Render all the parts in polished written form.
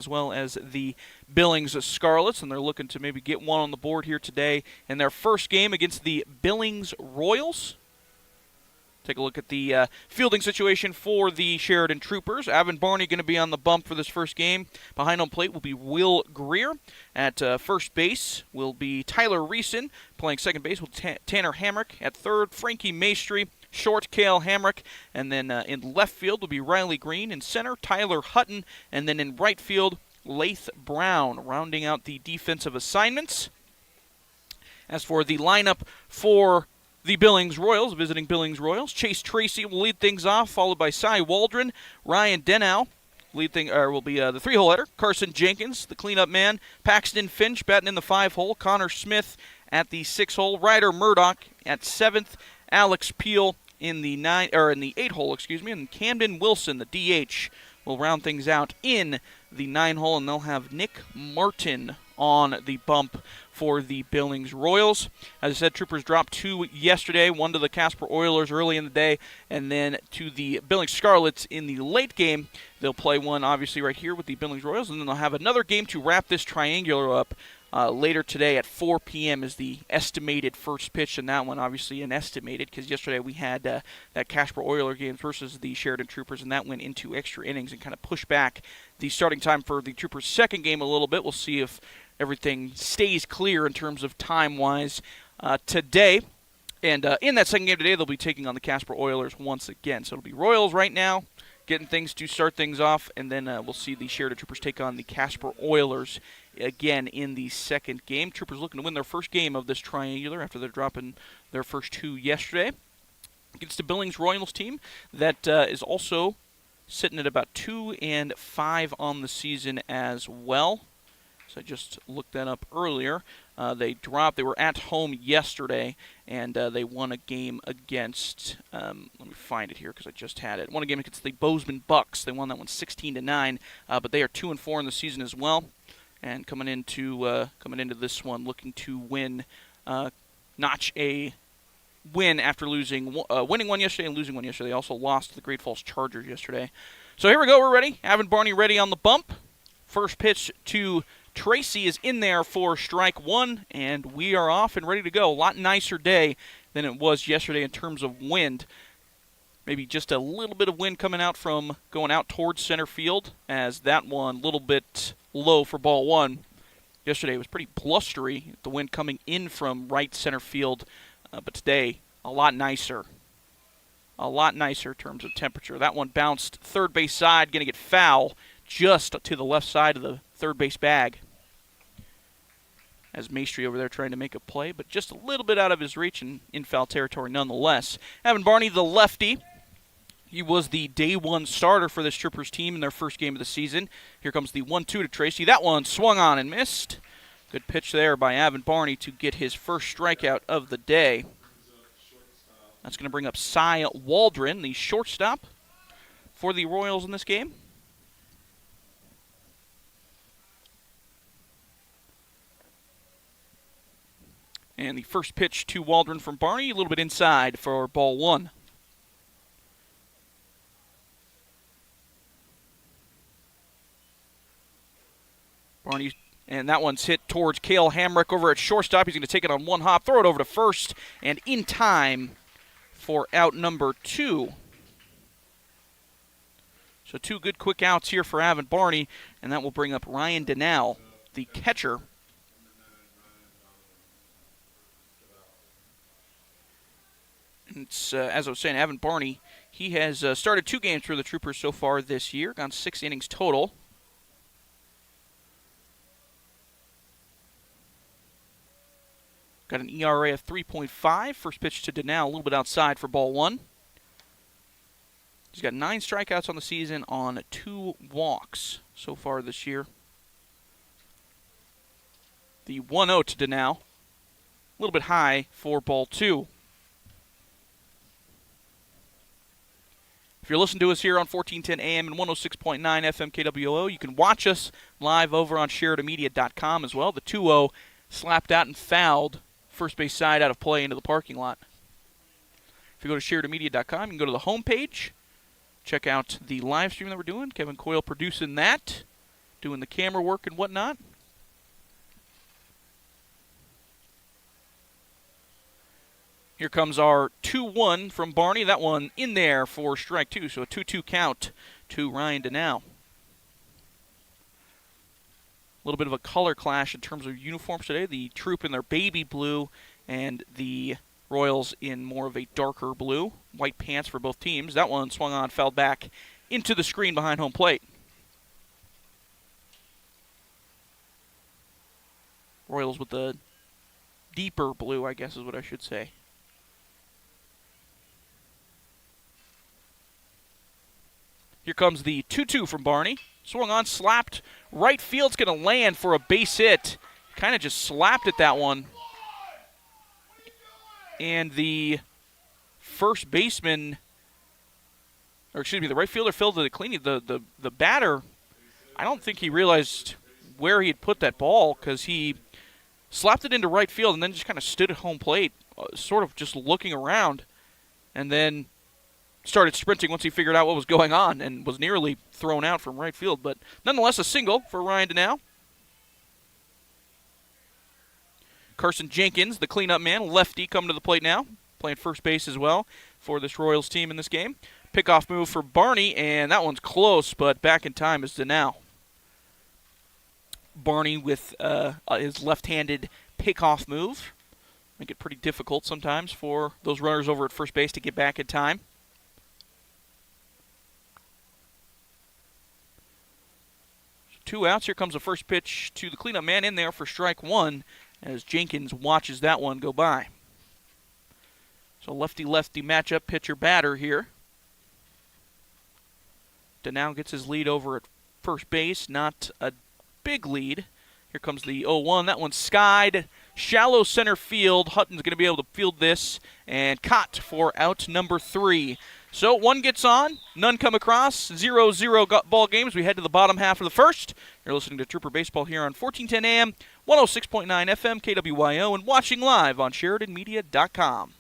as well as the Billings Scarlets, and they're looking to maybe get one on the board here today in their first game against the Billings Royals. Take a look at the fielding situation for the Sheridan Troopers. Avon Barney going to be on the bump for this first game. Behind home plate will be Will Greer. At first base will be Tyler Reeson. Playing second base with Tanner Hamrick. At third, Frankie Maestri. Short, Cale Hamrick. And then in left field will be Riley Green. In center, Tyler Hutton. And then in right field, Lath Brown, rounding out the defensive assignments. As for the lineup for the Billings Royals, visiting Billings Royals, Chase Tracy will lead things off, followed by Cy Waldron. Ryan Denow will be the three-hole hitter. Carson Jenkins, the cleanup man. Paxton Finch batting in the five-hole. Connor Smith at the six-hole. Ryder Murdoch at seventh. Alex Peel in the eight-hole, and Camden Wilson, the DH, will round things out in the nine-hole, and they'll have Nick Martin on the bump for the Billings Royals. As I said, Troopers dropped two yesterday, one to the Casper Oilers early in the day, and then to the Billings Scarlets in the late game. They'll play one, obviously, right here with the Billings Royals, and then they'll have another game to wrap this triangular up. Later today at 4 p.m. is the estimated first pitch, and that one obviously an estimated because yesterday we had that Casper Oiler game versus the Sheridan Troopers, and that went into extra innings and kind of pushed back the starting time for the Troopers' second game a little bit. We'll see if everything stays clear in terms of time-wise today. And in that second game today, they'll be taking on the Casper Oilers once again. So it'll be Royals right now, getting things to start things off, and then we'll see the Sheridan Troopers take on the Casper Oilers again in the second game. Troopers looking to win their first game of this triangular after they're dropping their first two yesterday against the Billings Royals team that is also sitting at about 2-5 on the season as well. So I just looked that up earlier. They were at home yesterday, and they won a game against, let me find it here because I just had it. Won a game against the Bozeman Bucks. They won that one 16-9, but they are 2-4 in the season as well. And coming into this one, looking to notch a win after winning one yesterday and losing one yesterday. They also lost to the Great Falls Chargers yesterday. So here we go. We're ready. Avon Barney ready on the bump. First pitch to Tracy is in there for strike one, and we are off and ready to go. A lot nicer day than it was yesterday in terms of wind. Maybe just a little bit of wind coming out towards center field, as that one a little bit low for ball one. Yesterday it was pretty blustery, the wind coming in from right center field, but today a lot nicer. A lot nicer in terms of temperature. That one bounced third base side, going to get foul just to the left side of the third base bag. As Maestri over there trying to make a play, but just a little bit out of his reach and in foul territory nonetheless. Avon Barney, the lefty. He was the day one starter for this Troopers team in their first game of the season. Here comes the 1-2 to Tracy. That one swung on and missed. Good pitch there by Avon Barney to get his first strikeout of the day. That's going to bring up Cy Waldron, the shortstop for the Royals in this game. And the first pitch to Waldron from Barney, a little bit inside for ball one. Barney, and that one's hit towards Cale Hamrick over at shortstop. He's going to take it on one hop, throw it over to first, and in time for out number two. So two good quick outs here for Avon Barney, and that will bring up Ryan Denow, the catcher. It's, as I was saying, Avon Barney, he has started two games for the Troopers so far this year, gone 6 innings total. Got an ERA of 3.5. First pitch to Denow, a little bit outside for ball one. He's got 9 strikeouts on the season on 2 walks so far this year. The 1-0 to Denow, a little bit high for ball two. If you're listening to us here on 1410 AM and 106.9 FM KWO, you can watch us live over on SheridanMedia.com as well. The 2-0 slapped out and fouled first base side out of play into the parking lot. If you go to SheridanMedia.com, you can go to the homepage, check out the live stream that we're doing. Kevin Coyle producing that. doing the camera work and whatnot. Here comes our 2-1 from Barney. That one in there for strike two, so a 2-2 count to Ryan Denow. A little bit of a color clash in terms of uniforms today. The Troop in their baby blue and the Royals in more of a darker blue. White pants for both teams. That one swung on, fell back into the screen behind home plate. Royals with the deeper blue, I guess is what I should say. Here comes the 2-2 from Barney. Swung on, slapped. Right field's going to land for a base hit. Kind of just slapped at that one. And the first baseman, or excuse me, the right fielder fielded it cleanly. The batter, I don't think he realized where he had put that ball because he slapped it into right field and then just kind of stood at home plate, sort of just looking around, and then started sprinting once he figured out what was going on and was nearly thrown out from right field. But nonetheless, a single for Ryan Denow. Carson Jenkins, the cleanup man, lefty, coming to the plate now, playing first base as well for this Royals team in this game. Pickoff move for Barney, and that one's close, but back in time is Denow. Barney with his left-handed pickoff move. Make it pretty difficult sometimes for those runners over at first base to get back in time. Two outs. Here comes the first pitch to the cleanup man in there for strike one as Jenkins watches that one go by. So lefty-lefty matchup, pitcher-batter here. Denow gets his lead over at first base. Not a big lead. Here comes the 0-1. That one's skied. Shallow center field. Hutton's going to be able to field this and caught for out number 3. So one gets on, none come across, 0-0 ball games. We head to the bottom half of the first. You're listening to Trooper Baseball here on 1410 AM, 106.9 FM, KWYO, and watching live on SheridanMedia.com.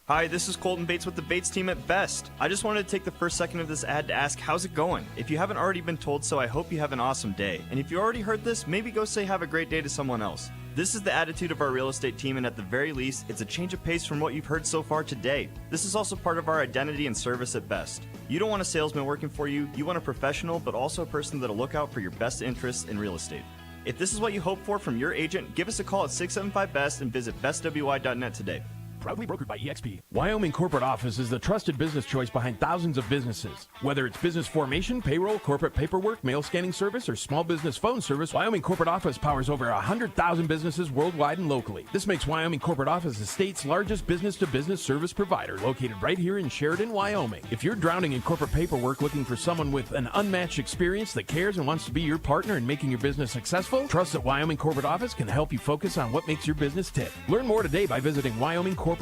Hi, this is Colton Bates with the Bates team at Best. I just wanted to take the first second of this ad to ask, how's it going? If you haven't already been told so, I hope you have an awesome day. And if you already heard this, maybe go say have a great day to someone else. This is the attitude of our real estate team, and at the very least, it's a change of pace from what you've heard so far today. This is also part of our identity and service at Best. You don't want a salesman working for you, you want a professional, but also a person that'll look out for your best interests in real estate. If this is what you hope for from your agent, give us a call at 675-BEST and visit bestwy.net today. Proudly brokered by eXp. Wyoming Corporate Office is the trusted business choice behind thousands of businesses. Whether it's business formation, payroll, corporate paperwork, mail scanning service, or small business phone service, Wyoming Corporate Office powers over 100,000 businesses worldwide and locally. This makes Wyoming Corporate Office the state's largest business-to-business service provider, located right here in Sheridan, Wyoming. If you're drowning in corporate paperwork looking for someone with an unmatched experience that cares and wants to be your partner in making your business successful, trust that Wyoming Corporate Office can help you focus on what makes your business tick. Learn more today by visiting WyomingCorporateOffice.com.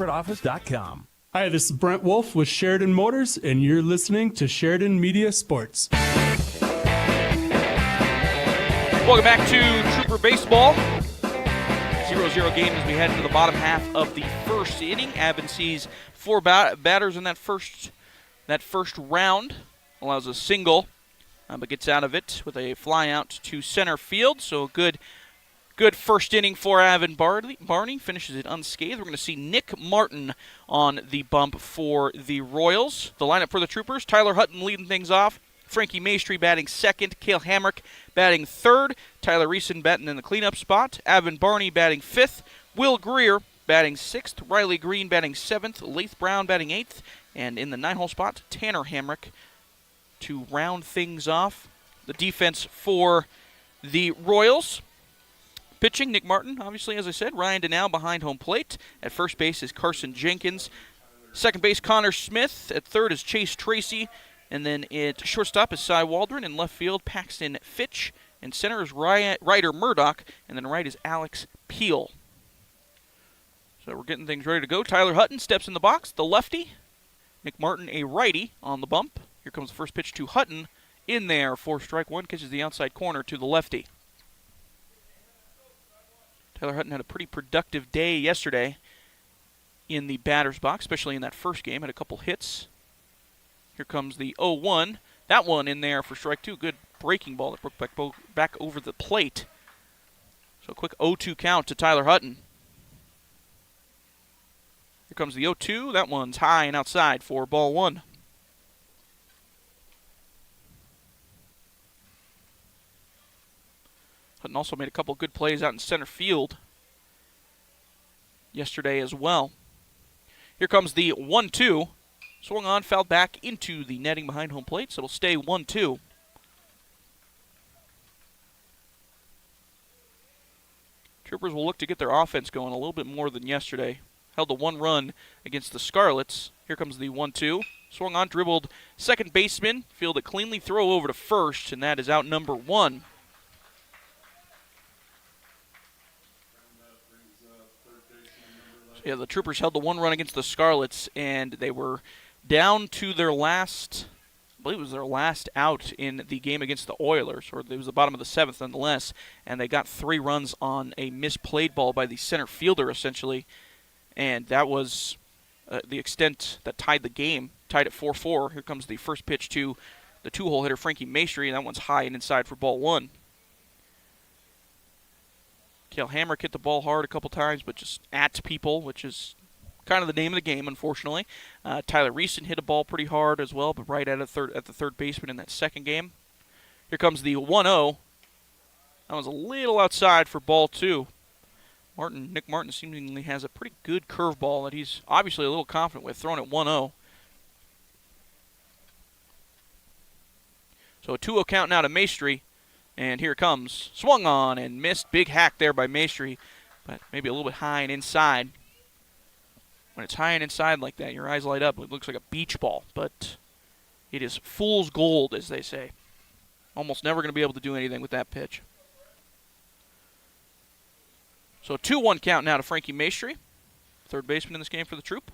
Hi, this is Brent Wolf with Sheridan Motors, and you're listening to Sheridan Media Sports. Welcome back to Trooper Baseball. 0-0 game as we head into the bottom half of the first inning. Avon sees 4 batters in that first round. Allows a single, but gets out of it with a fly out to center field. So good first inning for Avon Barney. Finishes it unscathed. We're going to see Nick Martin on the bump for the Royals. The lineup for the Troopers: Tyler Hutton leading things off. Frankie Maestri batting second. Cale Hamrick batting third. Tyler Reeson batting in the cleanup spot. Avon Barney batting fifth. Will Greer batting sixth. Riley Green batting seventh. Lath Brown batting eighth. And in the 9-hole spot, Tanner Hamrick to round things off. The defense for the Royals. Pitching, Nick Martin, obviously, as I said. Ryan Denow behind home plate. At first base is Carson Jenkins. Second base, Connor Smith. At third is Chase Tracy. And then at shortstop is Cy Waldron. In left field, Paxton Fitch. In center is Ryder Murdoch. And then right is Alex Peel. So we're getting things ready to go. Tyler Hutton steps in the box, the lefty. Nick Martin, a righty, on the bump. Here comes the first pitch to Hutton. In there for strike one, catches the outside corner to the lefty. Tyler Hutton had a pretty productive day yesterday in the batter's box, especially in that first game. Had a couple hits. Here comes the 0-1. That one in there for strike two. Good breaking ball that broke back over the plate. So a quick 0-2 count to Tyler Hutton. Here comes the 0-2. That one's high and outside for ball one. Hutton also made a couple good plays out in center field yesterday as well. Here comes the 1-2. Swung on, fouled back into the netting behind home plate, so it'll stay 1-2. Troopers will look to get their offense going a little bit more than yesterday. Held a 1 run against the Scarlets. Here comes the 1-2. Swung on, dribbled second baseman, fielded it cleanly, throw over to first, and that is out number 1. So yeah, the Troopers held the 1 run against the Scarlets, and they were down to their last, I believe it was their last out in the game against the Oilers, or it was the bottom of the 7th nonetheless, and they got 3 runs on a misplayed ball by the center fielder, essentially, and that was the extent that tied the game, tied at 4-4. Here comes the first pitch to the 2-hole hitter, Frankie Maestri, and that one's high and inside for ball 1. Cale Hamrick hit the ball hard a couple times, but just at people, which is kind of the name of the game, unfortunately. Tyler Reeson hit a ball pretty hard as well, but right at the third baseman in that second game. Here comes the 1-0. That was a little outside for ball 2. Nick Martin seemingly has a pretty good curveball that he's obviously a little confident with, throwing at 1-0. So a 2-0 count now to Maestri, and here it comes. Swung on and missed. Big hack there by Maestri, but maybe a little bit high and inside. When it's high and inside like that, your eyes light up. It looks like a beach ball, but it is fool's gold, as they say. Almost never going to be able to do anything with that pitch. So a 2-1 count now to Frankie Maestri, third baseman in this game for the Troop.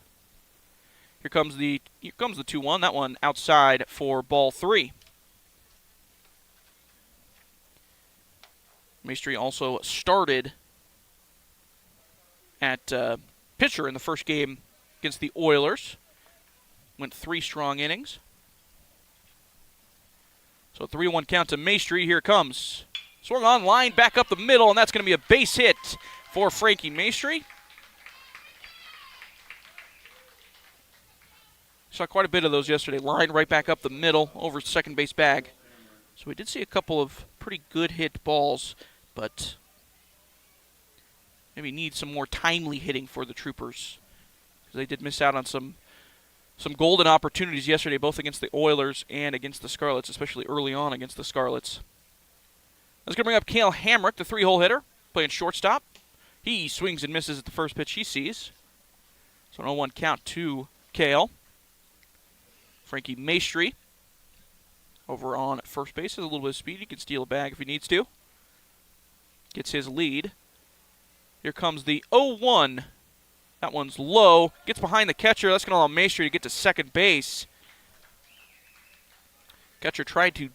Here comes the 2-1. That one outside for ball 3. Maestri also started at pitcher in the first game against the Oilers. Went 3 strong innings. So 3-1 count to Maestri. Here it comes. Swung on, line back up the middle, and that's going to be a base hit for Frankie Maestri. Saw quite a bit of those yesterday. Line right back up the middle over second base bag. So we did see a couple of pretty good hit balls, but maybe need some more timely hitting for the Troopers, because they did miss out on some golden opportunities yesterday, both against the Oilers and against the Scarlets, especially early on against the Scarlets. That's going to bring up Cale Hamrick, the 3-hole hitter, playing shortstop. He swings and misses at the first pitch he sees. So an 0-1 count to Cale. Frankie Maestri over on first base has a little bit of speed. He can steal a bag if he needs to. Gets his lead. Here comes the 0-1. That one's low. Gets behind the catcher. That's going to allow Maestri to get to second base. Catcher tried to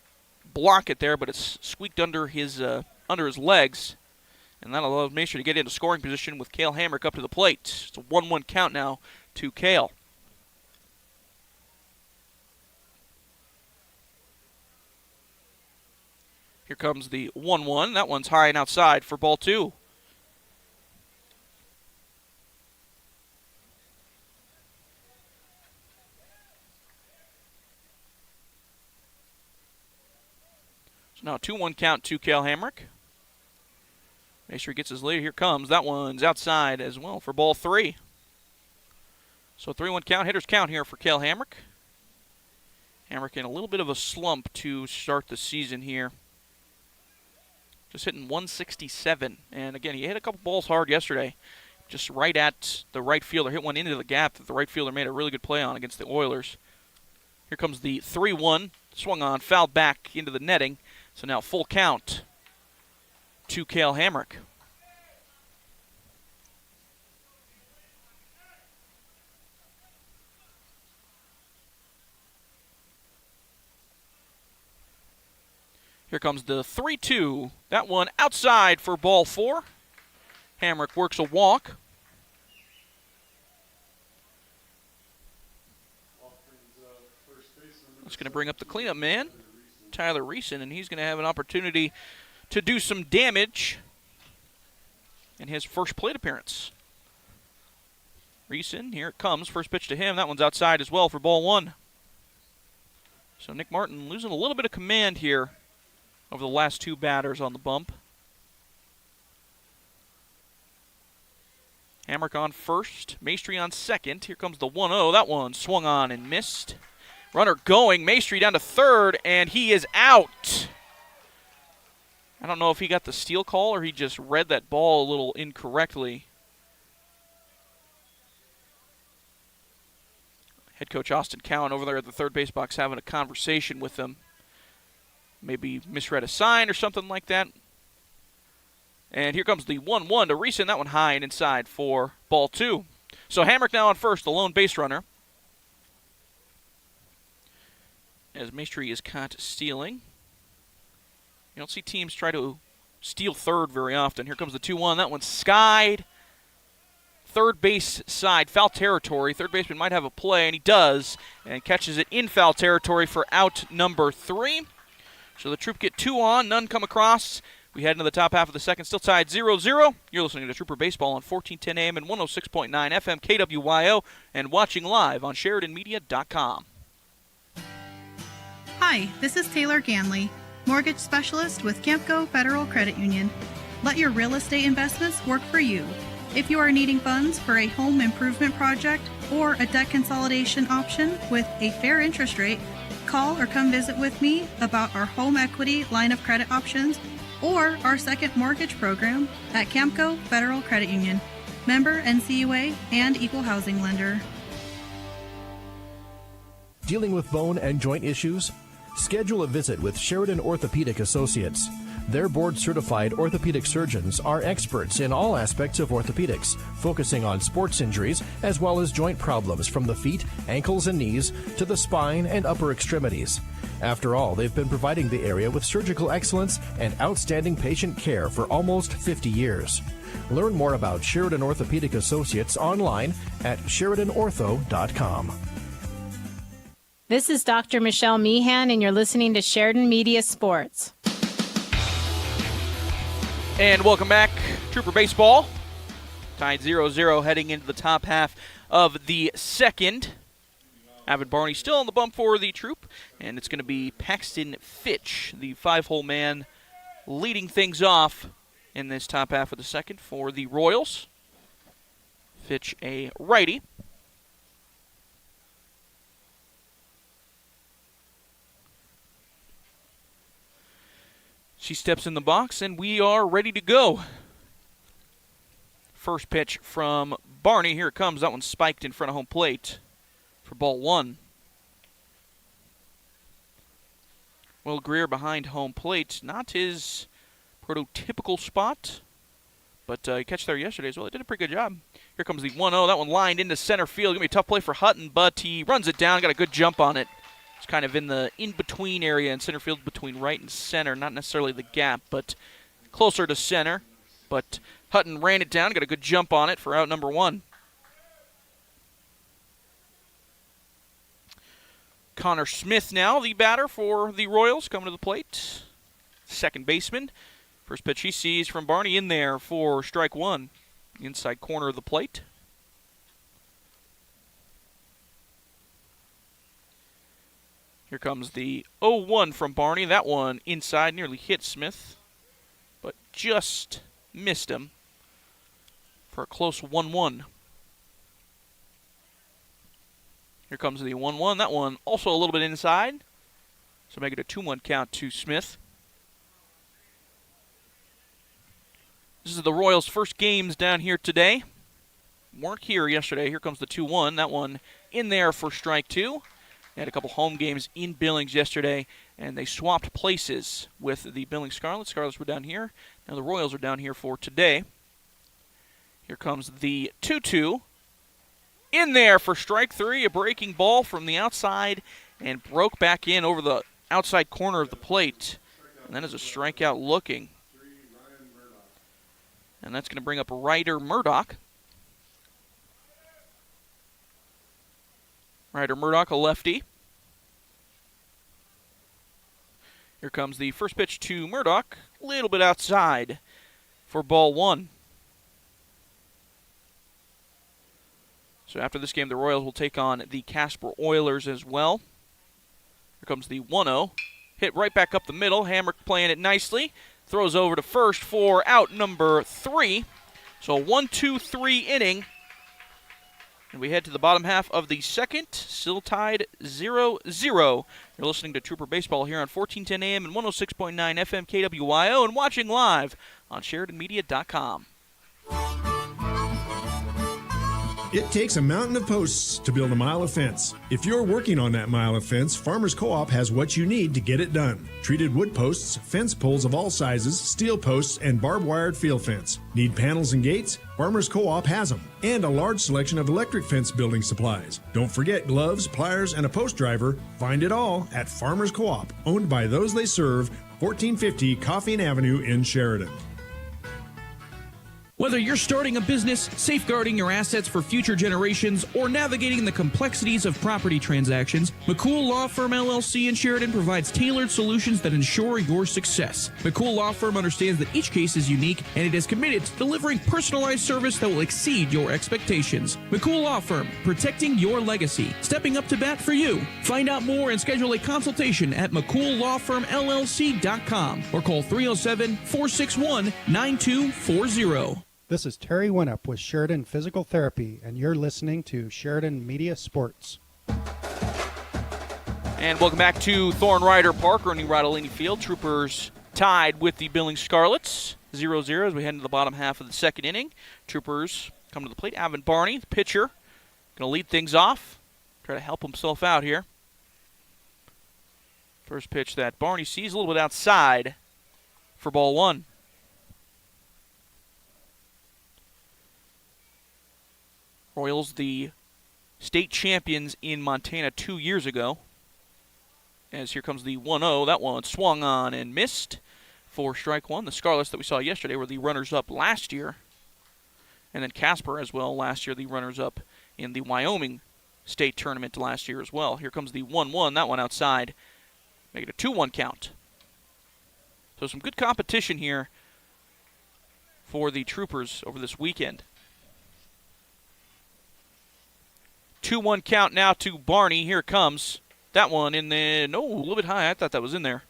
block it there, but it's squeaked under his legs. And that allows Maestri to get into scoring position with Cale Hamrick up to the plate. It's a 1-1 count now to Cale. Here comes the 1-1. That one's high and outside for ball 2. So now a 2-1 count to Cale Hamrick. Maestri gets his lead. Here comes. That one's outside as well for ball 3. So 3-1 count. Hitters count here for Cale Hamrick. Hamrick in a little bit of a slump to start the season here. Just hitting 167. And again, he hit a couple balls hard yesterday. Just right at the right fielder. Hit one into the gap that the right fielder made a really good play on against the Oilers. Here comes the 3-1. Swung on, fouled back into the netting. So now full count to Cale Hamrick. Here comes the 3-2. That one outside for ball 4. Hamrick works a walk. That's going to bring up the cleanup man, Tyler Reeson, and he's going to have an opportunity to do some damage in his first plate appearance. Reeson, here it comes. First pitch to him. That one's outside as well for ball one. So Nick Martin losing a little bit of command here over the last two batters on the bump. Hamrick on first, Maestri on second. Here comes the 1-0. That one swung on and missed. Runner going, Maestri down to third, and he is out. I don't know if he got the steal call or he just read that ball a little incorrectly. Head coach Austin Cowan over there at the third base box having a conversation with them. Maybe misread a sign or something like that. And here comes the 1-1 to Reeson. That one high and inside for ball two. So Hamrick now on first, the lone base runner. As Maestri is caught stealing. You don't see teams try to steal third very often. Here comes the 2-1. That one's skied. Third base side, foul territory. Third baseman might have a play, and he does, and catches it in foul territory for out number 3. So the Troop get 2 on, none come across. We head into the top half of the second, still tied 0-0. You're listening to Trooper Baseball on 1410 AM and 106.9 FM KWYO, and watching live on SheridanMedia.com. Hi, this is Taylor Ganley, mortgage specialist with Campco Federal Credit Union. Let your real estate investments work for you. If you are needing funds for a home improvement project or a debt consolidation option with a fair interest rate, call or come visit with me about our home equity line of credit options or our second mortgage program at Campco Federal Credit Union, member NCUA and equal housing lender. Dealing with bone and joint issues? Schedule a visit with Sheridan Orthopedic Associates. Their board-certified orthopedic surgeons are experts in all aspects of orthopedics, focusing on sports injuries as well as joint problems from the feet, ankles, and knees to the spine and upper extremities. After all, they've been providing the area with surgical excellence and outstanding patient care for almost 50 years. Learn more about Sheridan Orthopedic Associates online at SheridanOrtho.com. This is Dr. Michelle Meehan, and you're listening to Sheridan Media Sports. And welcome back, Trooper Baseball. Tied 0-0 heading into the top half of the second. Avid Barney still on the bump for the Troop, and it's going to be Paxton Fitch, the 5-hole man, leading things off in this top half of the second for the Royals. Fitch, a righty. She steps in the box, and we are ready to go. First pitch from Barney. Here it comes. That one spiked in front of home plate for ball one. Will Greer behind home plate. Not his prototypical spot, but he catched there yesterday as well. He did a pretty good job. Here comes the 1-0. That one lined into center field. Going to be a tough play for Hutton, but he runs it down. Got a good jump on it. It's kind of in the in-between area in center field between right and center. Not necessarily the gap, but closer to center. But Hutton ran it down, got a good jump on it for out number 1. Connor Smith now, the batter for the Royals, coming to the plate. Second baseman. First pitch he sees from Barney in there for strike 1. Inside corner of the plate. Here comes the 0-1 from Barney. That one inside, nearly hit Smith, but just missed him for a close 1-1. Here comes the 1-1. That one also a little bit inside, so make it a 2-1 count to Smith. This is the Royals' first games down here today. Weren't here yesterday. Here comes the 2-1. That one in there for strike 2. They had a couple home games in Billings yesterday, and they swapped places with the Billings Scarlets. Scarlets were down here. Now the Royals are down here for today. Here comes the 2-2. In there for strike 3, a breaking ball from the outside, and broke back in over the outside corner of the plate. And that is a strikeout looking. And that's going to bring up Ryder Murdoch. Ryder Murdoch, a lefty. Here comes the first pitch to Murdoch. A little bit outside for ball one. So after this game, the Royals will take on the Casper Oilers as well. Here comes the 1-0. Hit right back up the middle. Hamrick playing it nicely. Throws over to first for out number 3. So a 1-2-3 inning. And we head to the bottom half of the second. Still tied 0-0. You're listening to Trooper Baseball here on 1410 AM and 106.9 FM KWYO and watching live on SheridanMedia.com. It takes a mountain of posts to build a mile of fence. If you're working on that mile of fence, Farmers Co-op has what you need to get it done. Treated wood posts, fence poles of all sizes, steel posts, and barbed wired field fence. Need panels and gates? Farmers Co-op has them. And a large selection of electric fence building supplies. Don't forget gloves, pliers, and a post driver. Find it all at Farmers Co-op, owned by those they serve, 1450 Coffeen Avenue in Sheridan. Whether you're starting a business, safeguarding your assets for future generations, or navigating the complexities of property transactions, McCool Law Firm LLC in Sheridan provides tailored solutions that ensure your success. McCool Law Firm understands that each case is unique, and it is committed to delivering personalized service that will exceed your expectations. McCool Law Firm, protecting your legacy, stepping up to bat for you. Find out more and schedule a consultation at McCoolLawFirmLLC.com or call 307-461-9240. This is Terry Winnup with Sheridan Physical Therapy, and you're listening to Sheridan Media Sports. And welcome back to Thorne Ryder Park, Ernie Rodolini Field. Troopers tied with the Billings Scarlets, 0-0 as we head into the bottom half of the second inning. Troopers come to the plate. Avin Barney, the pitcher, going to lead things off, try to help himself out here. First pitch that Barney sees a little bit outside for ball one. Royals, the state champions in Montana 2 years ago. As here comes the 1-0. That one swung on and missed for strike one. The Scarlets that we saw yesterday were the runners-up last year. And then Casper as well last year, the runners-up in the Wyoming state tournament last year as well. Here comes the 1-1. That one outside. Make it a 2-1 count. So some good competition here for the Troopers over this weekend. 2-1 count now to Barney. Here it comes. That one in the, no, a little bit high. I thought that was in there.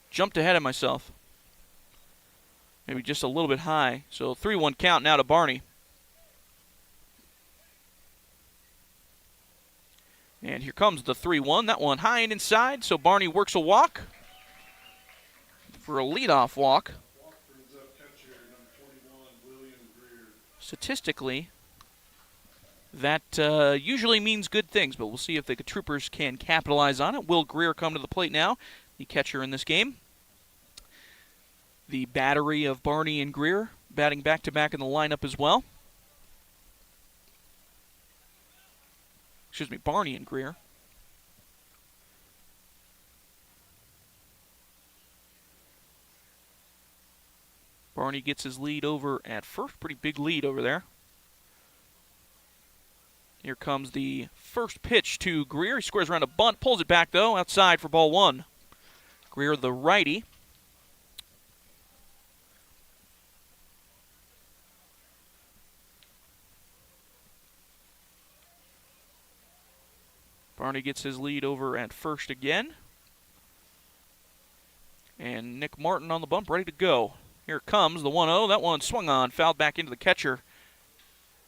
Jumped ahead of myself. Maybe just a little bit high. So 3-1 count now to Barney. And here comes the 3-1. That one high and inside. So Barney works a walk for a leadoff walk. Statistically, that usually means good things, but we'll see if the Troopers can capitalize on it. Will Greer come to the plate now, the catcher in this game. The battery of Barney and Greer batting back-to-back in the lineup as well. Excuse me, Barney and Greer. Barney gets his lead over at first. Pretty big lead over there. Here comes the first pitch to Greer. He squares around a bunt, pulls it back, though, outside for ball one. Greer, the righty. Barney gets his lead over at first again. And Nick Martin on the bump, ready to go. Here comes the 1-0. That one swung on, fouled back into the catcher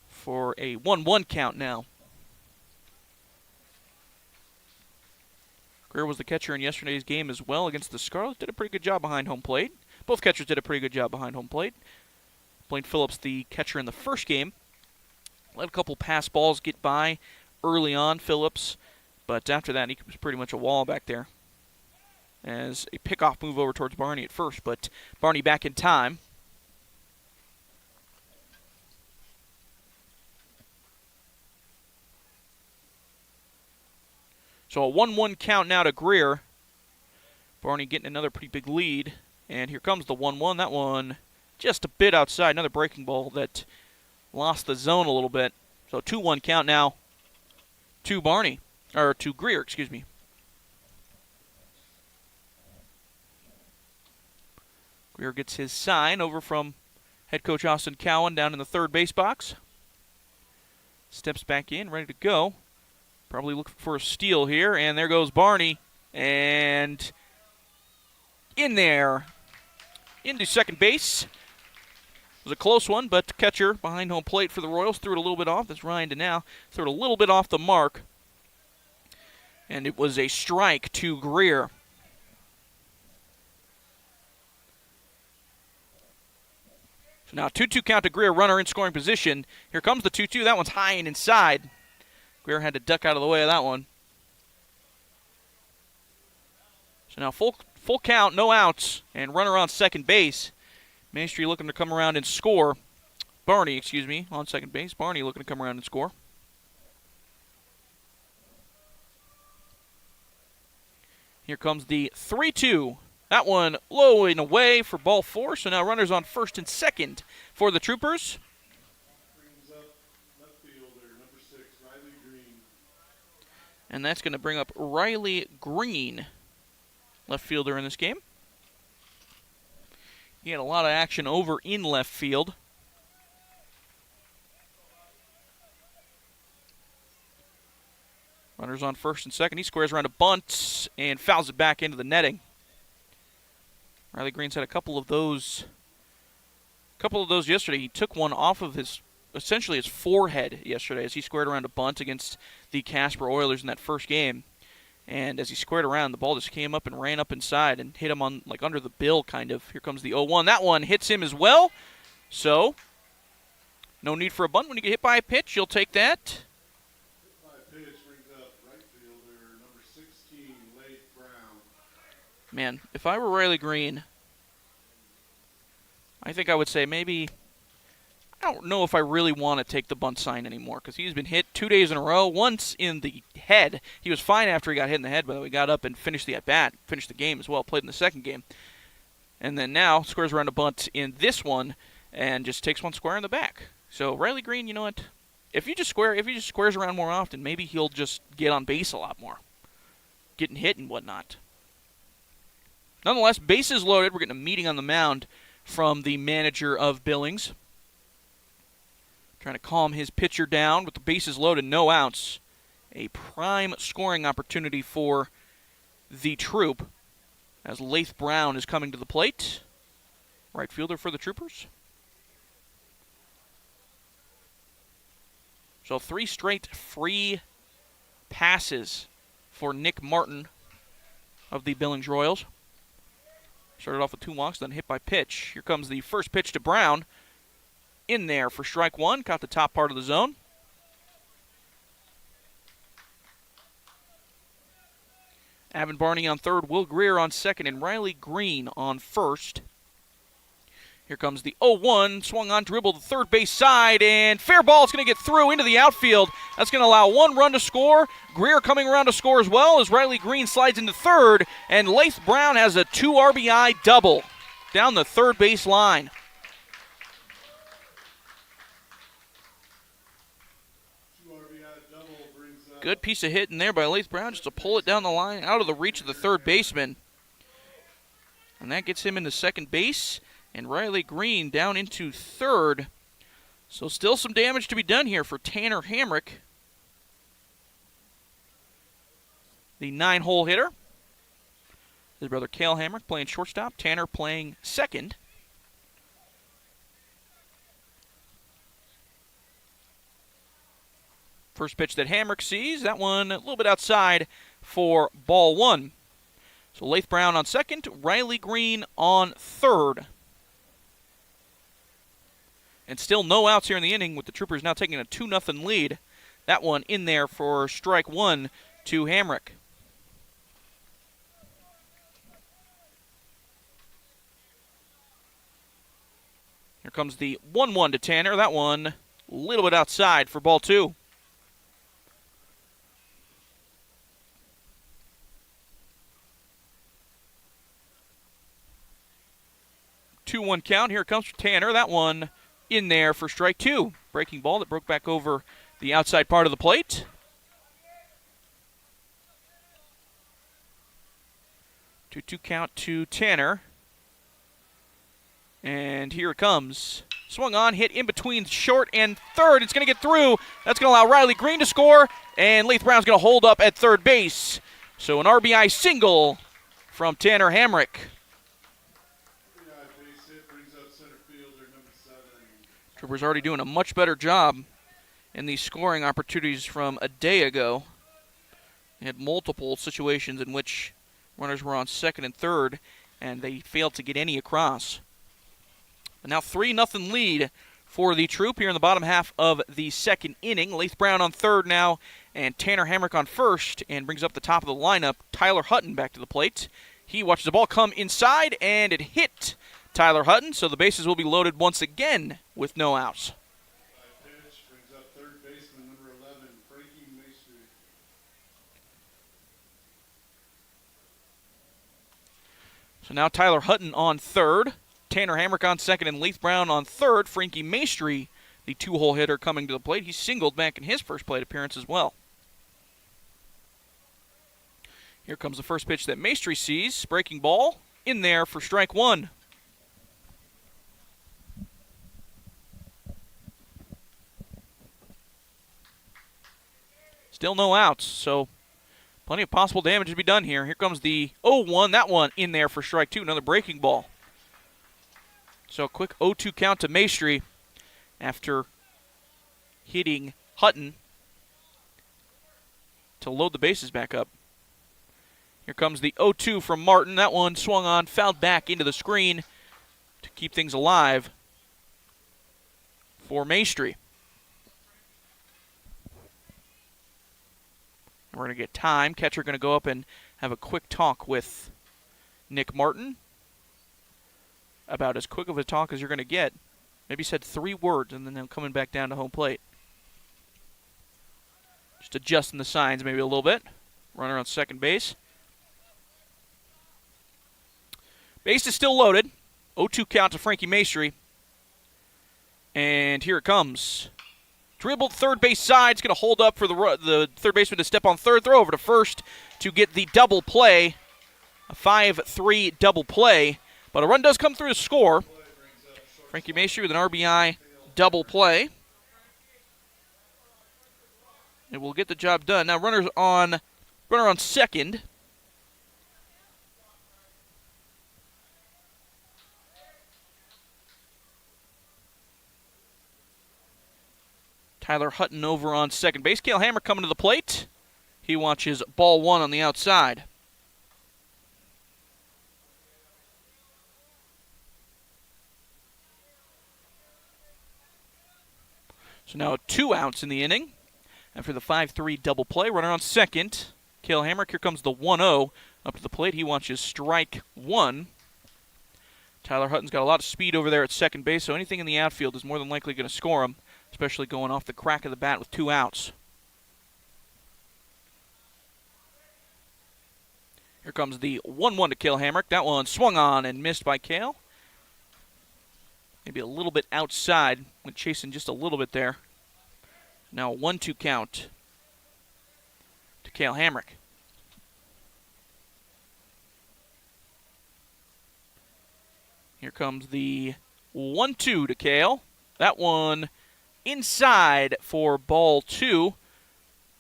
for a 1-1 count now. Greer was the catcher in yesterday's game as well against the Scarlets. Did a pretty good job behind home plate. Both catchers did a pretty good job behind home plate. Blaine Phillips, the catcher in the first game, let a couple pass balls get by early on, Phillips, but after that he was pretty much a wall back there. As a pickoff move over towards Barney at first, but Barney back in time. So a 1-1 count now to Greer. Barney getting another pretty big lead. And here comes the 1-1. That one just a bit outside. Another breaking ball that lost the zone a little bit. So 2-1 count now to Barney. Or to Greer, excuse me. Greer gets his sign over from head coach Austin Cowan down in the third base box. Steps back in, ready to go. Probably looking for a steal here, and there goes Barney. And in there, into second base. It was a close one, but catcher behind home plate for the Royals threw it a little bit off. That's Ryan Donnell. Threw it a little bit off the mark. And it was a strike to Greer. So now 2-2 count to Greer, runner in scoring position. Here comes the 2-2. That one's high and inside. Greer had to duck out of the way of that one. So now full count, no outs, and runner on second base. Main Street looking to come around and score. Barney, on second base. Barney looking to come around and score. Here comes the 3-2. That one low and away for ball 4. So now runners on first and second for the Troopers. Brings up left fielder, number 6, Riley Green. And that's going to bring up Riley Green, left fielder in this game. He had a lot of action over in left field. Runners on first and second. He squares around a bunt and fouls it back into the netting. Riley Green's had a couple of those yesterday. He took one off of essentially his forehead yesterday as he squared around a bunt against the Casper Oilers in that first game. And as he squared around, the ball just came up and ran up inside and hit him on under the bill, kind of. Here comes the 0-1. That one hits him as well. So, no need for a bunt. When you get hit by a pitch, you'll take that. Hit by a pitch brings up right fielder, number 16, Leif Brown. Man, if I were Riley Green, I think I would say maybe, I don't know if I really want to take the bunt sign anymore because he's been hit 2 days in a row, once in the head. He was fine after he got hit in the head, but he got up and finished the at-bat, finished the game as well, played in the second game. And then now squares around a bunt in this one and just takes one square in the back. So Riley Green, you know what? If he just squares around more often, maybe he'll just get on base a lot more, getting hit and whatnot. Nonetheless, bases loaded. We're getting a meeting on the mound from the manager of Billings. Trying to calm his pitcher down with the bases loaded, no outs. A prime scoring opportunity for the Troop as Leif Brown is coming to the plate. Right fielder for the Troopers. So 3 straight free passes for Nick Martin of the Billings Royals. Started off with 2 walks, then hit by pitch. Here comes the first pitch to Brown. In there for strike 1. Caught the top part of the zone. Avon Barney on third. Will Greer on second. And Riley Green on first. Here comes the 0-1. Swung on, dribble to third base side. And fair ball is going to get through into the outfield. That's going to allow 1 run to score. Greer coming around to score as well as Riley Green slides into third. And Leif Brown has a 2 RBI double down the third base line. Good piece of hitting there by Leif Brown just to pull it down the line out of the reach of the third baseman. And that gets him into second base. And Riley Green down into third. So still some damage to be done here for Tanner Hamrick, the 9-hole hitter. His brother Cale Hamrick playing shortstop. Tanner playing second. First pitch that Hamrick sees, that one a little bit outside for ball 1. So Leif Brown on second, Riley Green on third. And still no outs here in the inning with the Troopers now taking a 2-0 lead. That one in there for strike 1 to Hamrick. Here comes the 1-1 to Tanner. That one a little bit outside for ball 2. 2-1 count. Here it comes for Tanner. That one in there for strike 2. Breaking ball that broke back over the outside part of the plate. 2-2 count to Tanner. And here it comes. Swung on, hit in between short and third. It's going to get through. That's going to allow Riley Green to score, and Leith Brown's going to hold up at third base. So an RBI single from Tanner Hamrick. Base hit brings up center fielder number 7. Troopers already doing a much better job in these scoring opportunities from a day ago. They had multiple situations in which runners were on second and third, and they failed to get any across. But now 3-0 lead for the Troop here in the bottom half of the second inning. Leith Brown on third now, and Tanner Hamrick on first, and brings up the top of the lineup. Tyler Hutton back to the plate. He watches the ball come inside, and it hit Tyler Hutton, so the bases will be loaded once again with no outs. Pitch brings up third baseman number 11, Frankie Maestri. So now Tyler Hutton on third, Tanner Hamrick on second, and Leith Brown on third. Frankie Maestri, the two-hole hitter, coming to the plate. He singled back in his first plate appearance as well. Here comes the first pitch that Maestri sees. Breaking ball in there for strike one. Still no outs, so plenty of possible damage to be done here. Here comes the 0-1. That one in there for strike two. Another breaking ball. So a quick 0-2 count to Maestri after hitting Hutton to load the bases back up. Here comes the 0-2 from Martin. That one swung on, fouled back into the screen to keep things alive for Maestri. We're going to get time. Catcher going to go up and have a quick talk with Nick Martin. About as quick of a talk as you're going to get. Maybe said 3 words and then coming back down to home plate. Just adjusting the signs maybe a little bit. Runner on second base. Base is still loaded. 0-2 count to Frankie Maestri. And here it comes. Dribbled third base side. It's going to hold up for the third baseman to step on third. Throw over to first to get the double play. A 5-3 double play. But a run does come through to score. Frankie Maestri with an RBI double play. And we'll get the job done. Now runner on second. Tyler Hutton over on second base. Cale Hammer coming to the plate. He watches ball one on the outside. So now 2 outs in the inning. After the 5-3 double play, runner on second. Cale Hamrick, here comes the 1-0 up to the plate. He watches strike one. Tyler Hutton's got a lot of speed over there at second base, so anything in the outfield is more than likely going to score him, especially going off the crack of the bat with 2 outs. Here comes the 1-1 to Cale Hamrick. That one swung on and missed by Cale. Maybe a little bit outside. Went chasing just a little bit there. Now a 1-2 count to Cale Hamrick. Here comes the 1-2 to Cale. That one inside for ball 2. It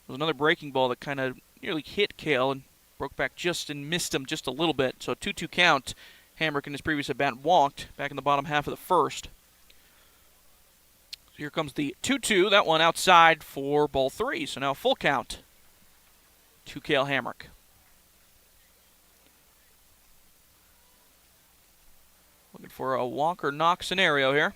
was another breaking ball that kind of nearly hit Cale and broke back just and missed him just a little bit. So a 2-2 count. Hamrick in his previous at-bat walked back in the bottom half of the first. So here comes the 2-2. That one outside for ball 3. So now full count to Cale Hamrick. Looking for a walk or knock scenario here.